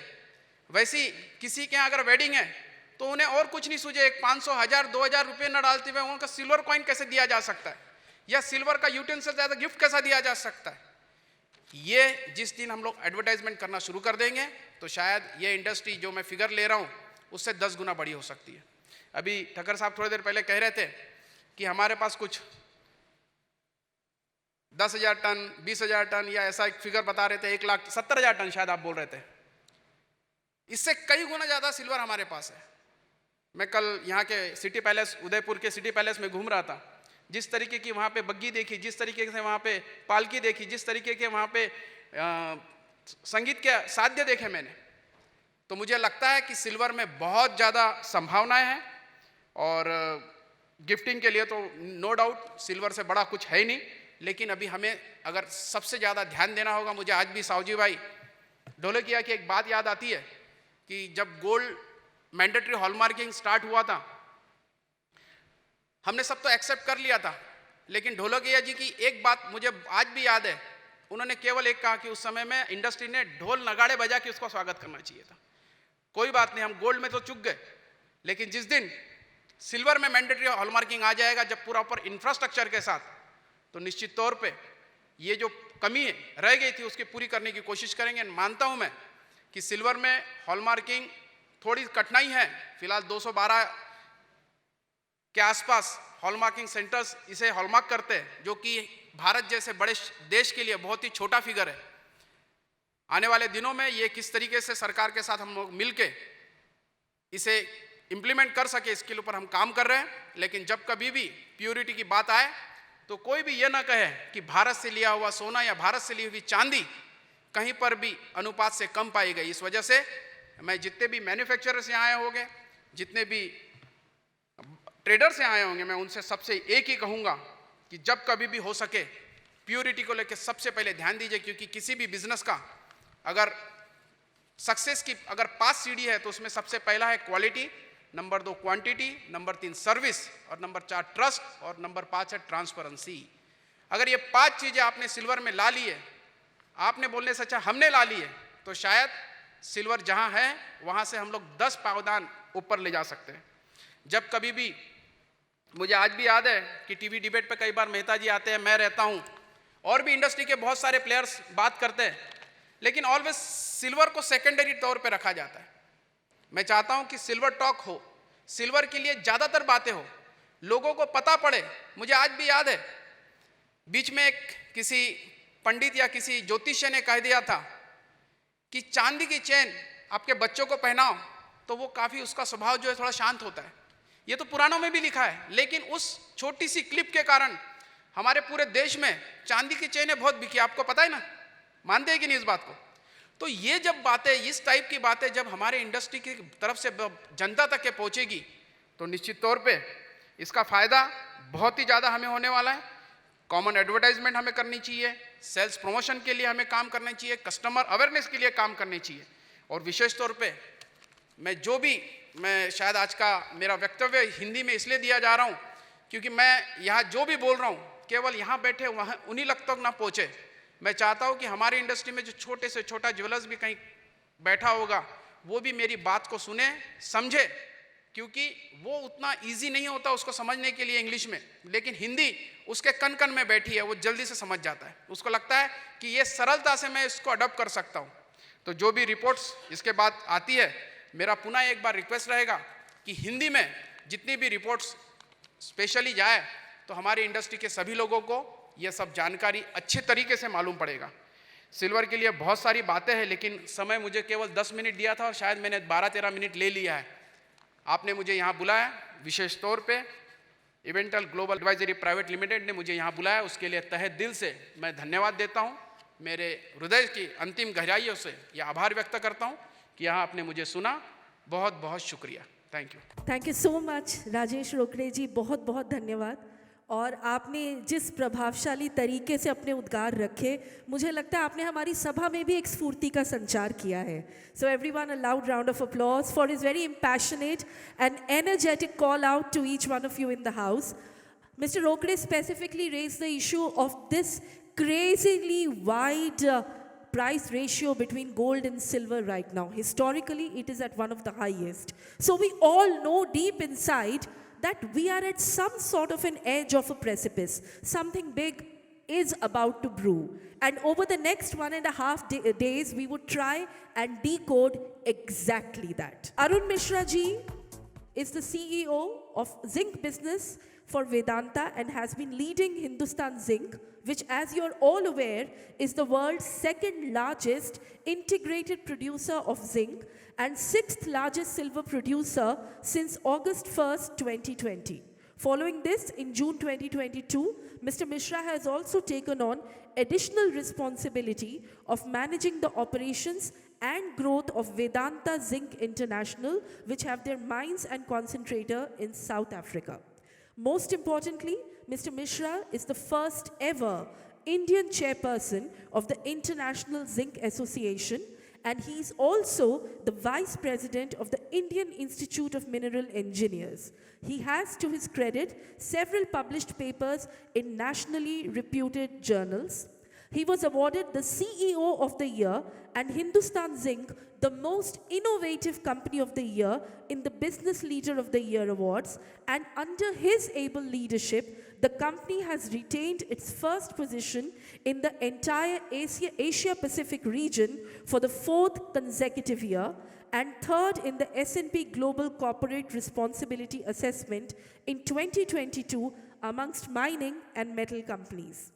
वैसी किसी के यहाँ अगर वेडिंग है तो उन्हें और कुछ नहीं सूझे, 500, 1000, 2000 रुपये न डालते हुए उनका सिल्वर कॉइन कैसे दिया जा सकता है, या सिल्वर का यूटेंसिल ज़्यादा गिफ्ट कैसा दिया जा सकता है। ये जिस दिन हम लोग एडवर्टाइजमेंट करना शुरू कर देंगे तो शायद ये इंडस्ट्री जो मैं फिगर ले रहा हूँ उससे 10 गुना बड़ी हो सकती है। अभी ठक्कर साहब थोड़ी देर पहले कह रहे थे कि हमारे पास कुछ 10,000 टन, 20,000 टन, या ऐसा एक फिगर बता रहे थे, 1,70,000 टन शायद आप बोल रहे थे। इससे कई गुना ज़्यादा सिल्वर हमारे पास है। मैं कल यहाँ के सिटी पैलेस, उदयपुर के सिटी पैलेस में घूम रहा था। जिस तरीके की वहाँ पे बग्गी देखी, जिस तरीके से वहाँ पे पालकी देखी, जिस तरीके के वहाँ पे संगीत के साध्य देखे मैंने, तो मुझे लगता है कि सिल्वर में बहुत ज़्यादा संभावनाएं हैं। और गिफ्टिंग के लिए तो नो डाउट सिल्वर से बड़ा कुछ है ही नहीं, लेकिन अभी हमें अगर सबसे ज़्यादा ध्यान देना होगा, मुझे आज भी सावजी भाई ढोलकिया की एक बात याद आती है कि जब गोल्ड मैंडेटरी हॉलमार्किंग स्टार्ट हुआ था, हमने सब तो एक्सेप्ट कर लिया था, लेकिन ढोलकिया जी की एक बात मुझे आज भी याद है। उन्होंने केवल एक कहा कि उस समय में इंडस्ट्री ने ढोल नगाड़े बजा के उसका स्वागत करना चाहिए था। कोई बात नहीं, हम गोल्ड में तो चूक गए, लेकिन जिस दिन सिल्वर में मैंडेटरी हॉलमार्किंग आ जाएगा, जब पूरा ऊपर इंफ्रास्ट्रक्चर के साथ, तो निश्चित तौर पे ये जो कमी रह गई थी उसकी पूरी करने की कोशिश करेंगे। मानता हूं मैं कि सिल्वर में हॉलमार्किंग थोड़ी कठिनाई है। फिलहाल 212 के आसपास हॉलमार्किंग सेंटर्स इसे हॉलमार्क करते हैं, जो कि भारत जैसे बड़े देश के लिए बहुत ही छोटा फिगर है। आने वाले दिनों में ये किस तरीके से सरकार के साथ हम लोग मिलके इसे इम्प्लीमेंट कर सके, इसके ऊपर हम काम कर रहे हैं। लेकिन जब कभी भी प्योरिटी की बात आए तो कोई भी ये ना कहे कि भारत से लिया हुआ सोना या भारत से ली हुई चांदी कहीं पर भी अनुपात से कम पाई गई। इस वजह से मैं जितने भी मैन्युफैक्चरर्स यहाँ आए होंगे, जितने भी ट्रेडर्स यहाँ आए होंगे, मैं उनसे सबसे एक ही कहूँगा कि जब कभी भी हो सके प्योरिटी को लेकर सबसे पहले ध्यान दीजिए, क्योंकि किसी भी बिजनेस का अगर सक्सेस की अगर 5 सीढ़ी है तो उसमें सबसे पहला है quality, number 2 quantity, number 3 service और नंबर 4 ट्रस्ट और नंबर 5 है ट्रांसपेरेंसी। अगर ये 5 चीजें आपने सिल्वर में ला लिए, आपने बोलने से अच्छा हमने ला लिए, तो शायद सिल्वर जहां है वहां से हम लोग 10 पावदान ऊपर ले जा सकते हैं। जब कभी भी, मुझे आज भी याद है कि टीवी डिबेट पे कई बार मेहता जी आते हैं, मैं रहता हूं, और भी इंडस्ट्री के बहुत सारे प्लेयर्स बात करते हैं, लेकिन ऑलवेज सिल्वर को सेकेंडरी तौर पे रखा जाता है। मैं चाहता हूं कि सिल्वर टॉक हो, सिल्वर के लिए ज्यादातर बातें हो, लोगों को पता पड़े। मुझे आज भी याद है, बीच में एक किसी पंडित या किसी ज्योतिष्य ने कह दिया था कि चांदी की चेन आपके बच्चों को पहनाओ तो वो काफी, उसका स्वभाव जो है थोड़ा शांत होता है। ये तो पुराणों में भी लिखा है, लेकिन उस छोटी सी क्लिप के कारण हमारे पूरे देश में चांदी की चेनें बहुत बिकी। आपको पता है ना, मानते हैं कि नहीं इस बात को? तो ये जब बातें, इस टाइप की बातें जब हमारे इंडस्ट्री की तरफ से जनता तक के पहुंचेगी, तो निश्चित तौर पे इसका फायदा बहुत ही ज़्यादा हमें होने वाला है। कॉमन एडवर्टाइजमेंट हमें करनी चाहिए, सेल्स प्रमोशन के लिए हमें काम करना चाहिए, कस्टमर अवेयरनेस के लिए काम करनी चाहिए। और विशेष तौर पे मैं शायद आज का मेरा वक्तव्य हिंदी में इसलिए दिया जा रहा हूँ क्योंकि मैं यहाँ जो भी बोल रहा हूँ केवल यहाँ बैठे वहाँ उन्हीं तक तो ना पहुँचे। मैं चाहता हूँ कि हमारी इंडस्ट्री में जो छोटे से छोटा ज्वेलर्स भी कहीं बैठा होगा वो भी मेरी बात को सुने, समझे, क्योंकि वो उतना इजी नहीं होता उसको समझने के लिए इंग्लिश में, लेकिन हिंदी उसके कन कन में बैठी है, वो जल्दी से समझ जाता है। उसको लगता है कि ये सरलता से मैं इसको अडॉप्ट कर सकता हूँ। तो जो भी रिपोर्ट्स इसके बाद आती है, मेरा पुनः एक बार रिक्वेस्ट रहेगा कि हिंदी में जितनी भी रिपोर्ट्स स्पेशली जाए तो हमारी इंडस्ट्री के सभी लोगों को यह सब जानकारी अच्छे तरीके से मालूम पड़ेगा। सिल्वर के लिए बहुत सारी बातें हैं, लेकिन समय मुझे केवल 10 मिनट दिया था और शायद मैंने 12-13 मिनट ले लिया है। आपने मुझे यहाँ बुलाया, विशेष तौर पे इवेंटल ग्लोबल एडवाइजरी प्राइवेट लिमिटेड ने मुझे यहाँ बुलाया, उसके लिए तहे दिल से मैं धन्यवाद देता हूँ। मेरे हृदय की अंतिम गहराइयों से यह आभार व्यक्त करता हूँ कि यहाँ आपने मुझे सुना। बहुत बहुत शुक्रिया। Thank you so much Rajesh Rokade ji, बहुत बहुत धन्यवाद। और आपने जिस प्रभावशाली तरीके से अपने उद्गार रखे, मुझे लगता है आपने हमारी सभा में भी एक स्फूर्ति का संचार किया है। So everyone, a loud round of applause for his very impassionate and energetic call out to each one of you in the house. Mr. Rokde specifically raised the issue of this crazily wide price ratio between gold and silver right now. Historically, it is at one of the highest. So we all know deep inside that we are at some sort of an edge of a precipice. Something big is about to brew. And over the next 1.5 days, we would try and decode exactly that. Arun Misra ji is the CEO of Zinc business for Vedanta and has been leading Hindustan Zinc, which, as you're all aware, is the world's second largest integrated producer of zinc and sixth largest silver producer since August 1st, 2020. Following this, in June 2022, Mr. Misra has also taken on additional responsibility of managing the operations and growth of Vedanta Zinc International, which have their mines and concentrator in South Africa. Most importantly, Mr. Misra is the first ever Indian chairperson of the International Zinc Association, and he is also the vice president of the Indian Institute of Mineral Engineers. He has, to his credit, several published papers in nationally reputed journals. He was awarded the CEO of the Year and Hindustan Zinc the most innovative company of the year in the Business Leader of the Year awards, and under his able leadership, the company has retained its first position in the entire Asia Pacific region for the fourth consecutive year and third in the S&P Global Corporate Responsibility Assessment in 2022 amongst mining and metal companies.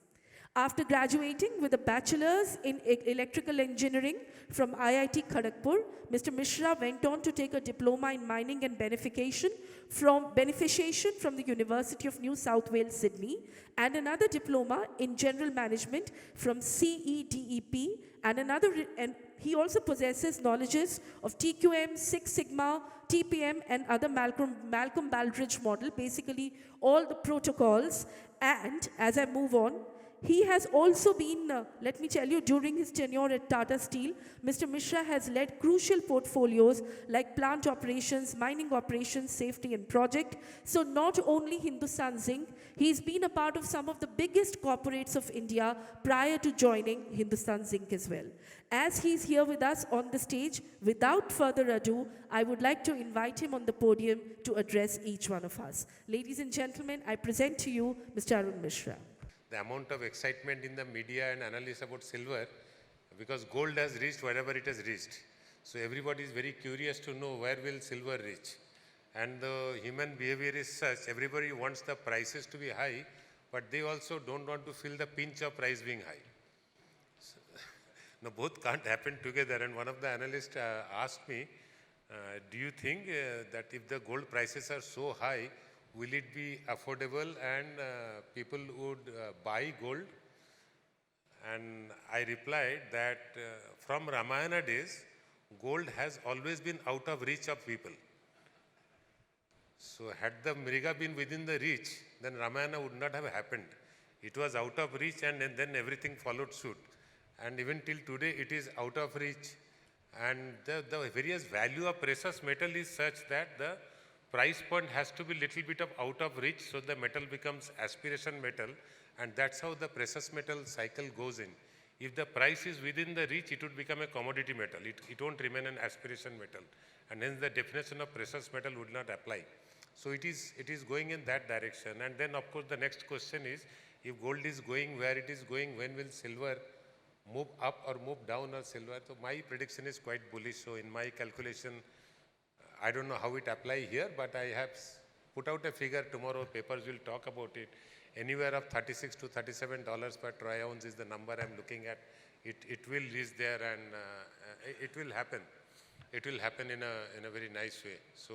After graduating with a bachelor's in electrical engineering from IIT Kharagpur, Mr. Misra went on to take a diploma in mining and beneficiation from the University of New South Wales, Sydney, and another diploma in general management from CEDEP, and he also possesses knowledges of TQM, Six Sigma, TPM, and other Malcolm Baldrige model, basically all the protocols. And as I move on, he has also been, let me tell you, during his tenure at Tata Steel, Mr. Misra has led crucial portfolios like plant operations, mining operations, safety and project. So not only Hindustan Zinc, he's been a part of some of the biggest corporates of India prior to joining Hindustan Zinc as well. As he's here with us on the stage, without further ado, I would like to invite him on the podium to address each one of us. Ladies and gentlemen, I present to you Mr. Arun Misra. The amount of excitement in the media and analysis about silver, because gold has reached wherever it has reached. So everybody is very curious to know where will silver reach. And the human behavior is such, everybody wants the prices to be high, but they also don't want to feel the pinch of price being high. So, no, both can't happen together. And one of the analysts asked me, do you think that if the gold prices are so high, will it be affordable and people would buy gold? And I replied that from Ramayana days, gold has always been out of reach of people. So had the Mriga been within the reach, then Ramayana would not have happened. It was out of reach and then everything followed suit. And even till today, it is out of reach. And the various value of precious metal is such that the price point has to be little bit of out of reach, so the metal becomes aspiration metal, and that's how the precious metal cycle goes in. If the price is within the reach, it would become a commodity metal. It won't remain an aspiration metal, and hence the definition of precious metal would not apply. So it is going in that direction. And then of course the next question is, if gold is going where it is going, when will silver move up or move down or silver? So my prediction is quite bullish. So in my calculation, I don't know how it applies here, but I have put out a figure. Tomorrow papers will talk about it. Anywhere of $36 to $37 per troy ounce is the number I'm looking at. It will reach there, and it will happen. It will happen in a very nice way. So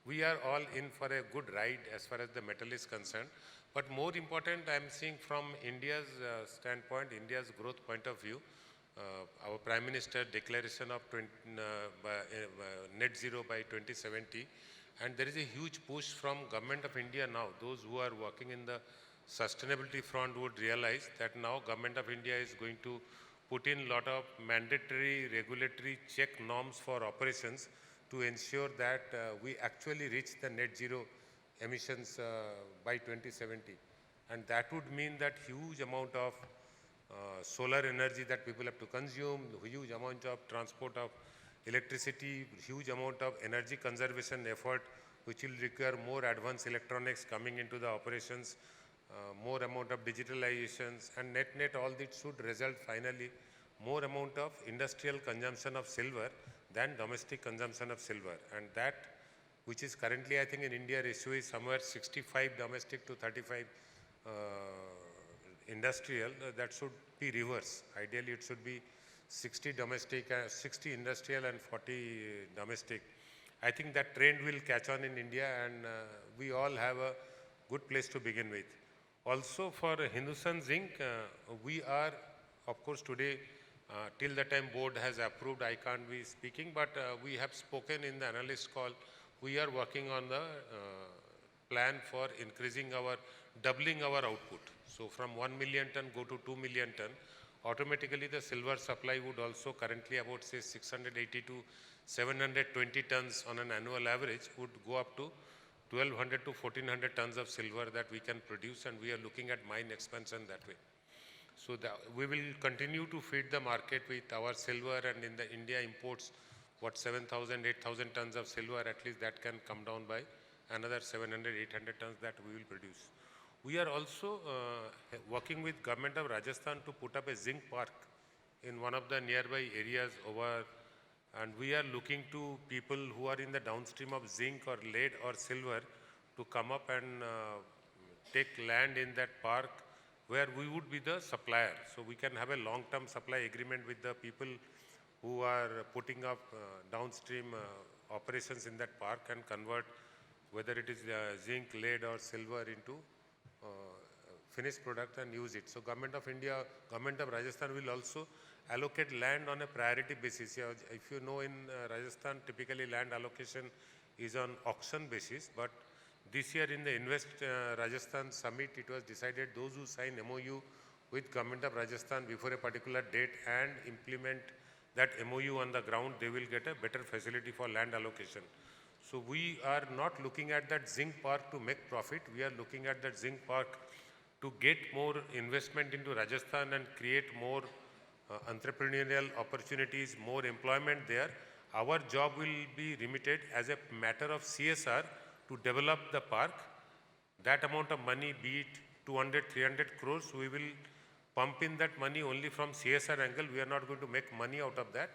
we are all in for a good ride as far as the metal is concerned. But more important, I'm seeing from India's standpoint, India's growth point of view, our Prime Minister declaration of net zero by 2070, and there is a huge push from Government of India now. Those who are working in the sustainability front would realize that now Government of India is going to put in a lot of mandatory regulatory check norms for operations to ensure that we actually reach the net zero emissions by 2070. And that would mean that huge amount of solar energy that people have to consume, huge amount of transport of electricity, huge amount of energy conservation effort, which will require more advanced electronics coming into the operations, more amount of digitalizations, and net all this should result finally more amount of industrial consumption of silver than domestic consumption of silver. And that which is currently, I think in India, ratio is somewhere 65 domestic to 35 industrial. That should be reverse. Ideally, it should be 60 domestic, 60 industrial and 40 domestic. I think that trend will catch on in India, and we all have a good place to begin with. Also for Hindustan Zinc, we are, of course, today, till the time board has approved, I can't be speaking, but we have spoken in the analyst call. We are working on the plan for increasing our, doubling our output. So from 1 million ton go to 2 million ton. Automatically the silver supply would also currently about say 680 to 720 tons on an annual average would go up to 1200 to 1400 tons of silver that we can produce, and we are looking at mine expansion that way. So we will continue to feed the market with our silver, and in the India imports what 7,000, 8,000 tons of silver, at least that can come down by another 700, 800 tons that we will produce. We are also working with government of Rajasthan to put up a zinc park in one of the nearby areas over, and we are looking to people who are in the downstream of zinc or lead or silver to come up and take land in that park where we would be the supplier. So we can have a long-term supply agreement with the people who are putting up downstream operations in that park and convert whether it is zinc, lead or silver into finished product and use it. So Government of India, Government of Rajasthan will also allocate land on a priority basis. If you know, in Rajasthan, typically land allocation is on auction basis, but this year in the Invest Rajasthan Summit, it was decided those who sign MOU with Government of Rajasthan before a particular date and implement that MOU on the ground, they will get a better facility for land allocation. So we are not looking at that zinc park to make profit. We are looking at that zinc park to get more investment into Rajasthan and create more entrepreneurial opportunities, more employment there. Our job will be remitted as a matter of CSR to develop the park. That amount of money, be it 200, 300 crores, we will pump in that money only from CSR angle. We are not going to make money out of that.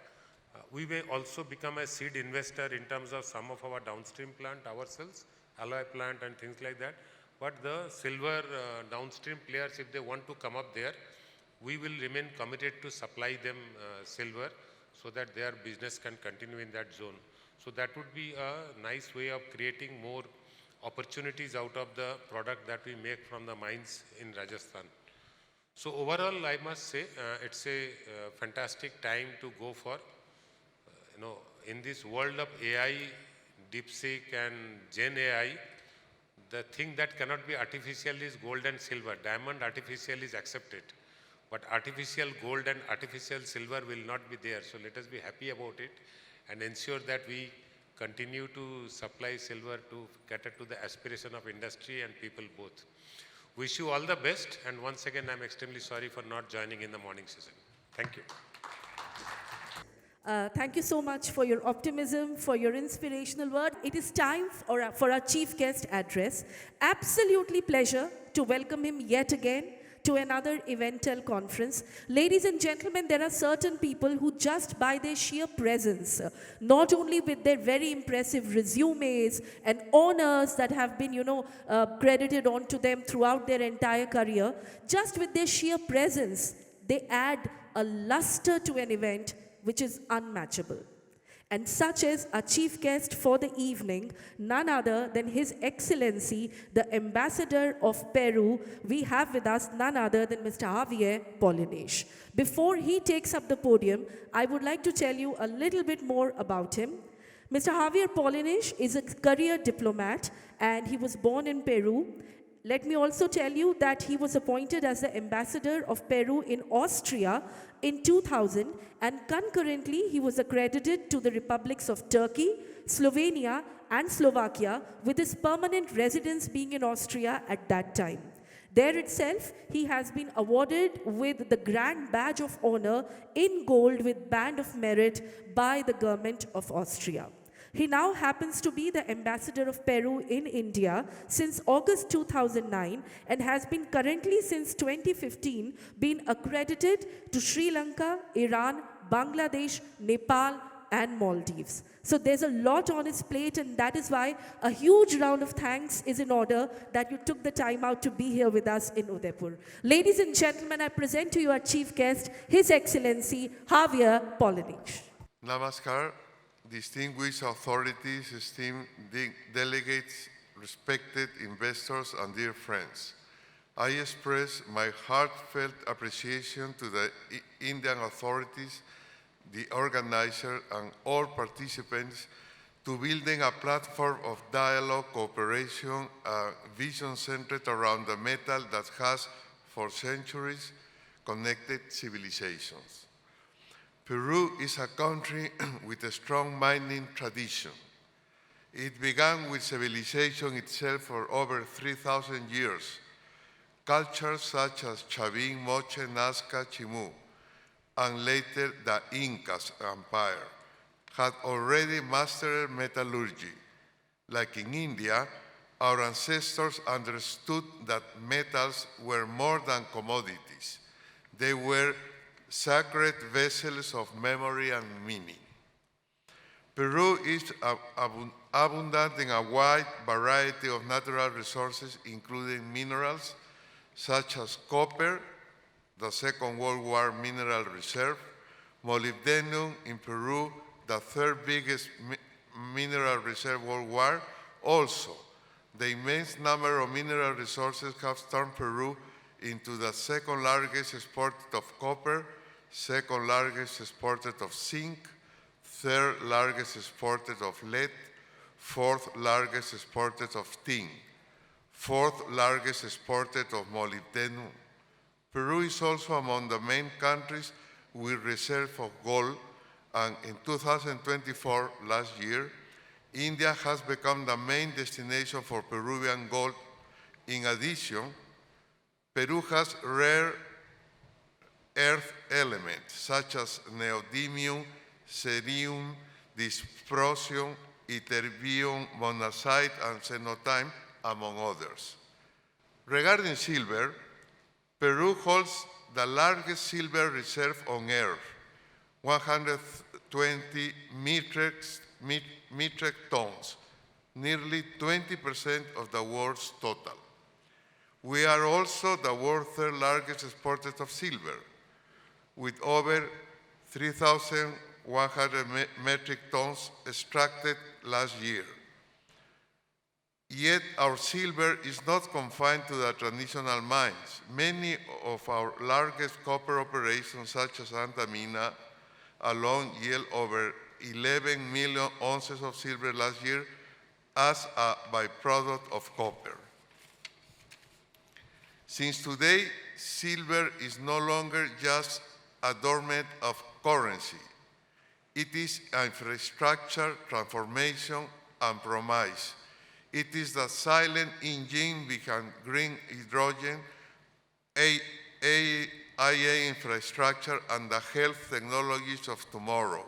We may also become a seed investor in terms of some of our downstream plant ourselves, alloy plant and things like that. But the silver downstream players, if they want to come up there, we will remain committed to supply them silver so that their business can continue in that zone. So that would be a nice way of creating more opportunities out of the product that we make from the mines in Rajasthan. So overall, I must say, it's a fantastic time to go for, in this world of AI, DeepSeek and Gen AI, the thing that cannot be artificial is gold and silver. Diamond artificial is accepted, but artificial gold and artificial silver will not be there. So let us be happy about it and ensure that we continue to supply silver to cater to the aspiration of industry and people both. Wish you all the best, and once again, I'm extremely sorry for not joining in the morning session. Thank you. Thank you so much for your optimism, for your inspirational word. It is time for our chief guest address. Absolutely pleasure to welcome him yet again to another Eventell conference. Ladies and gentlemen, there are certain people who just by their sheer presence, not only with their very impressive resumes and honors that have been, credited onto them throughout their entire career, just with their sheer presence, they add a luster to an event which is unmatchable. And such is our chief guest for the evening, none other than His Excellency, the Ambassador of Peru. We have with us none other than Mr. Javier Paulinich. Before he takes up the podium, I would like to tell you a little bit more about him. Mr. Javier Paulinich is a career diplomat, and he was born in Peru. Let me also tell you that he was appointed as the Ambassador of Peru in Austria in 2000, and concurrently he was accredited to the republics of Turkey, Slovenia and Slovakia, with his permanent residence being in Austria at that time. There itself, he has been awarded with the Grand Badge of Honor in gold with Band of Merit by the government of Austria. He now happens to be the Ambassador of Peru in India since August 2009 and has been currently since 2015 been accredited to Sri Lanka, Iran, Bangladesh, Nepal and Maldives. So there's a lot on his plate, and that is why a huge round of thanks is in order that you took the time out to be here with us in Udaipur. Ladies and gentlemen, I present to you our chief guest, His Excellency Javier Paulinich. Namaskar, distinguished authorities, esteemed delegates, respected investors, and dear friends. I express my heartfelt appreciation to the Indian authorities, the organizer, and all participants to building a platform of dialogue, cooperation, and vision centered around the metal that has, for centuries, connected civilizations. Peru is a country with a strong mining tradition. It began with civilization itself for over 3,000 years. Cultures such as Chavin, Moche, Nazca, Chimu, and later the Incas Empire had already mastered metallurgy. Like in India, our ancestors understood that metals were more than commodities. They were sacred vessels of memory and meaning. Peru is abundant in a wide variety of natural resources, including minerals such as copper, the Second World War mineral reserve, molybdenum in Peru, the third biggest mineral reserve worldwide. Also, the immense number of mineral resources have turned Peru into the second largest exporter of copper, second largest exporter of zinc, third largest exporter of lead, fourth largest exporter of tin, fourth largest exporter of molybdenum. Peru is also among the main countries with reserve of gold, and in 2024, last year, India has become the main destination for Peruvian gold. In addition, Peru has rare earth elements such as neodymium, cerium, dysprosium, ytterbium, monazite, and xenotime, among others. Regarding silver, Peru holds the largest silver reserve on Earth, 120 metric tons, nearly 20% of the world's total. We are also the world's third largest exporter of silver, with over 3,100 metric tons extracted last year. Yet our silver is not confined to the traditional mines. Many of our largest copper operations, such as Antamina, alone yield over 11 million ounces of silver last year as a byproduct of copper. Since today, silver is no longer just a doormat of currency. It is infrastructure, transformation, and promise. It is the silent engine behind green hydrogen, AI infrastructure, and the health technologies of tomorrow.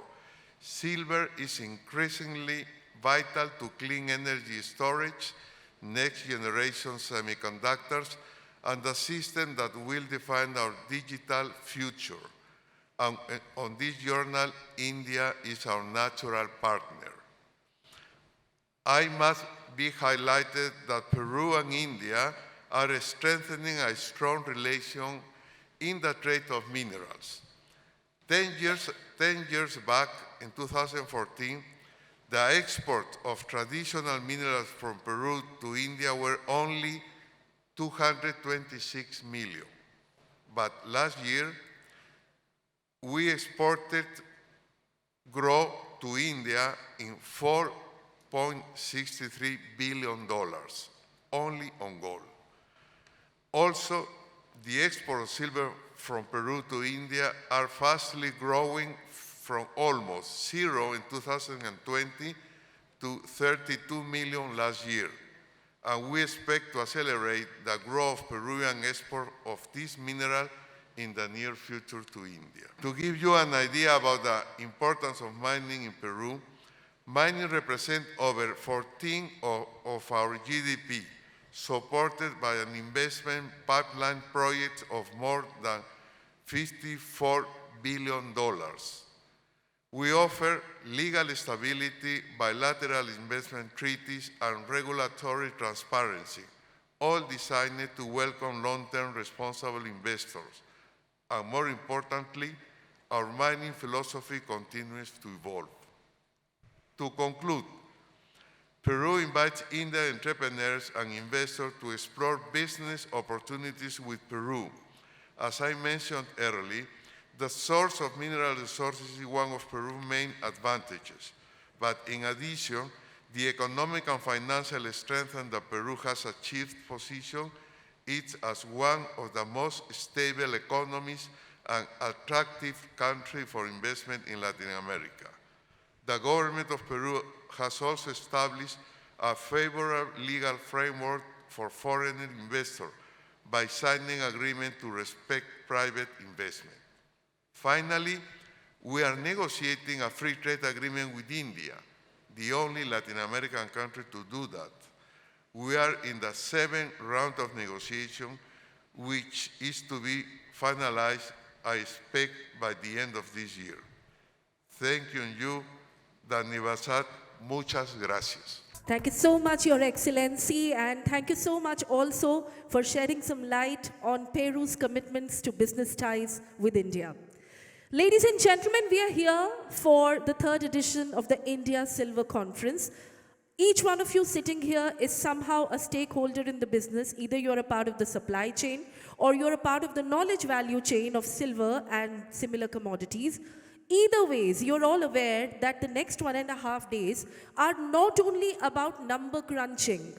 Silver is increasingly vital to clean energy storage, next generation semiconductors, and the system that will define our digital future. And on this journey, India is our natural partner. I must be highlighted that Peru and India are strengthening a strong relation in the trade of minerals. 10 years back, in 2014, the export of traditional minerals from Peru to India were only 226 million. But last year, we exported gold to India in $4.63 billion, only on gold. Also, the export of silver from Peru to India are fastly growing from almost zero in 2020 to 32 million last year. And we expect to accelerate the growth of Peruvian export of this mineral in the near future to India. To give you an idea about the importance of mining in Peru, mining represents over 14% of our GDP, supported by an investment pipeline project of more than $54 billion. We offer legal stability, bilateral investment treaties, and regulatory transparency, all designed to welcome long-term responsible investors. And more importantly, our mining philosophy continues to evolve. To conclude, Peru invites Indian entrepreneurs and investors to explore business opportunities with Peru. As I mentioned earlier, the source of mineral resources is one of Peru's main advantages. But in addition, the economic and financial strength that Peru has achieved position it as one of the most stable economies and attractive country for investment in Latin America. The government of Peru has also established a favorable legal framework for foreign investors by signing agreement to respect private investment. Finally, we are negotiating a free trade agreement with India, the only Latin American country to do that. We are in the 7th round of negotiation, which is to be finalized, I expect, by the end of this year. Thank you, Dhanivasat. Muchas gracias. Thank you so much, Your Excellency, and thank you so much also for shedding some light on Peru's commitments to business ties with India. Ladies and gentlemen, we are here for the 3rd edition of the India Silver Conference. Each one of you sitting here is somehow a stakeholder in the business. Either you're a part of the supply chain or you're a part of the knowledge value chain of silver and similar commodities. Either ways, you're all aware that the next 1.5 days are not only about number crunching.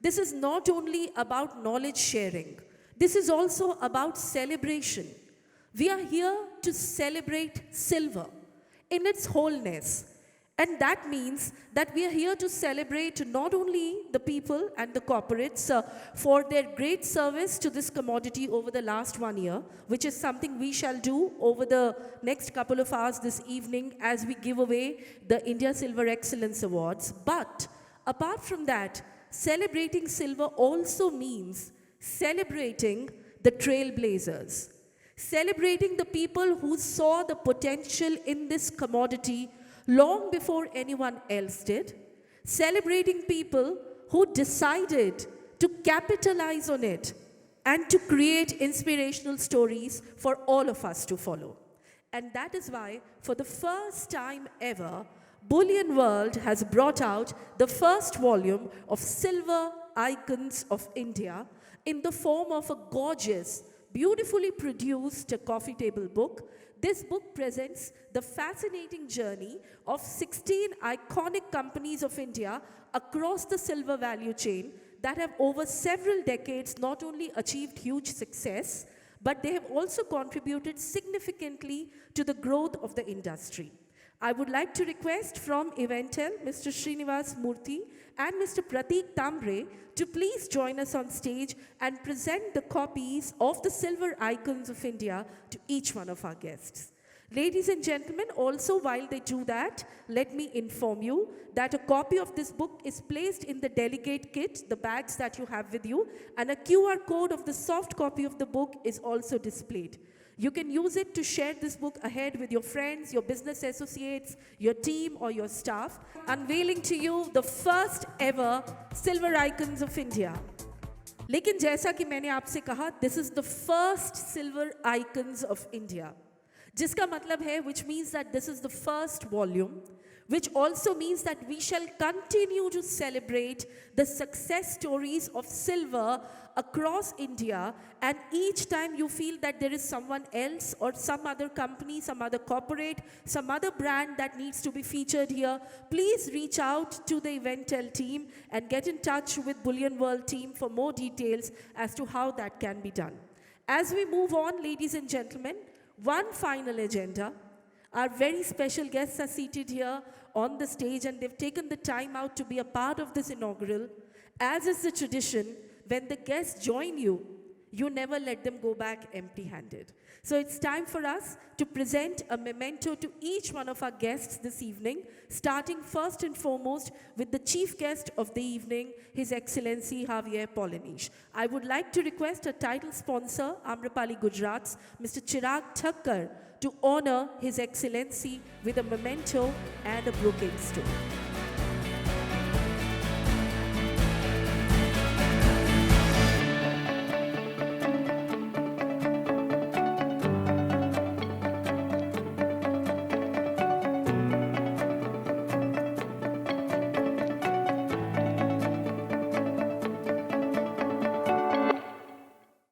This is not only about knowledge sharing. This is also about celebration. We are here to celebrate silver in its wholeness. And that means that we are here to celebrate not only the people and the corporates for their great service to this commodity over the last 1 year, which is something we shall do over the next couple of hours this evening as we give away the India Silver Excellence Awards. But apart from that, celebrating silver also means celebrating the trailblazers, celebrating the people who saw the potential in this commodity long before anyone else did, celebrating people who decided to capitalize on it and to create inspirational stories for all of us to follow. And that is why, for the first time ever, Bullion World has brought out the first volume of Silver Icons of India in the form of a gorgeous, beautifully produced coffee table book. This book presents the fascinating journey of 16 iconic companies of India across the silver value chain that have over several decades not only achieved huge success, but they have also contributed significantly to the growth of the industry. I would like to request from Eventell, Mr. Srinivas Murthy and Mr. Prateek Tambre to please join us on stage and present the copies of the Silver Icons of India to each one of our guests. Ladies and gentlemen, also while they do that, let me inform you that a copy of this book is placed in the delegate kit, the bags that you have with you, and a QR code of the soft copy of the book is also displayed. You can use it to share this book ahead with your friends, your business associates, your team or your staff, unveiling to you the first ever Silver Icons of India. लेकिन जैसा कि मैंने आपसे कहा, this is the first Silver Icons of India. जिसका मतलब है, which means that this is the first volume, which also means that we shall continue to celebrate the success stories of silver across India, and each time you feel that there is someone else or some other company, some other corporate, some other brand that needs to be featured here, please reach out to the Eventell team and get in touch with Bullion World team for more details as to how that can be done. As we move on, ladies and gentlemen, one final agenda. Our very special guests are seated here on the stage and they've taken the time out to be a part of this inaugural. As is the tradition, when the guests join you, you never let them go back empty-handed. So it's time for us to present a memento to each one of our guests this evening, starting first and foremost with the chief guest of the evening, His Excellency Javier Paulinich. I would like to request a title sponsor, Amrapali Gujarat's Mr. Chirag Thakkar, to honor His Excellency with a memento and a bouquet stone.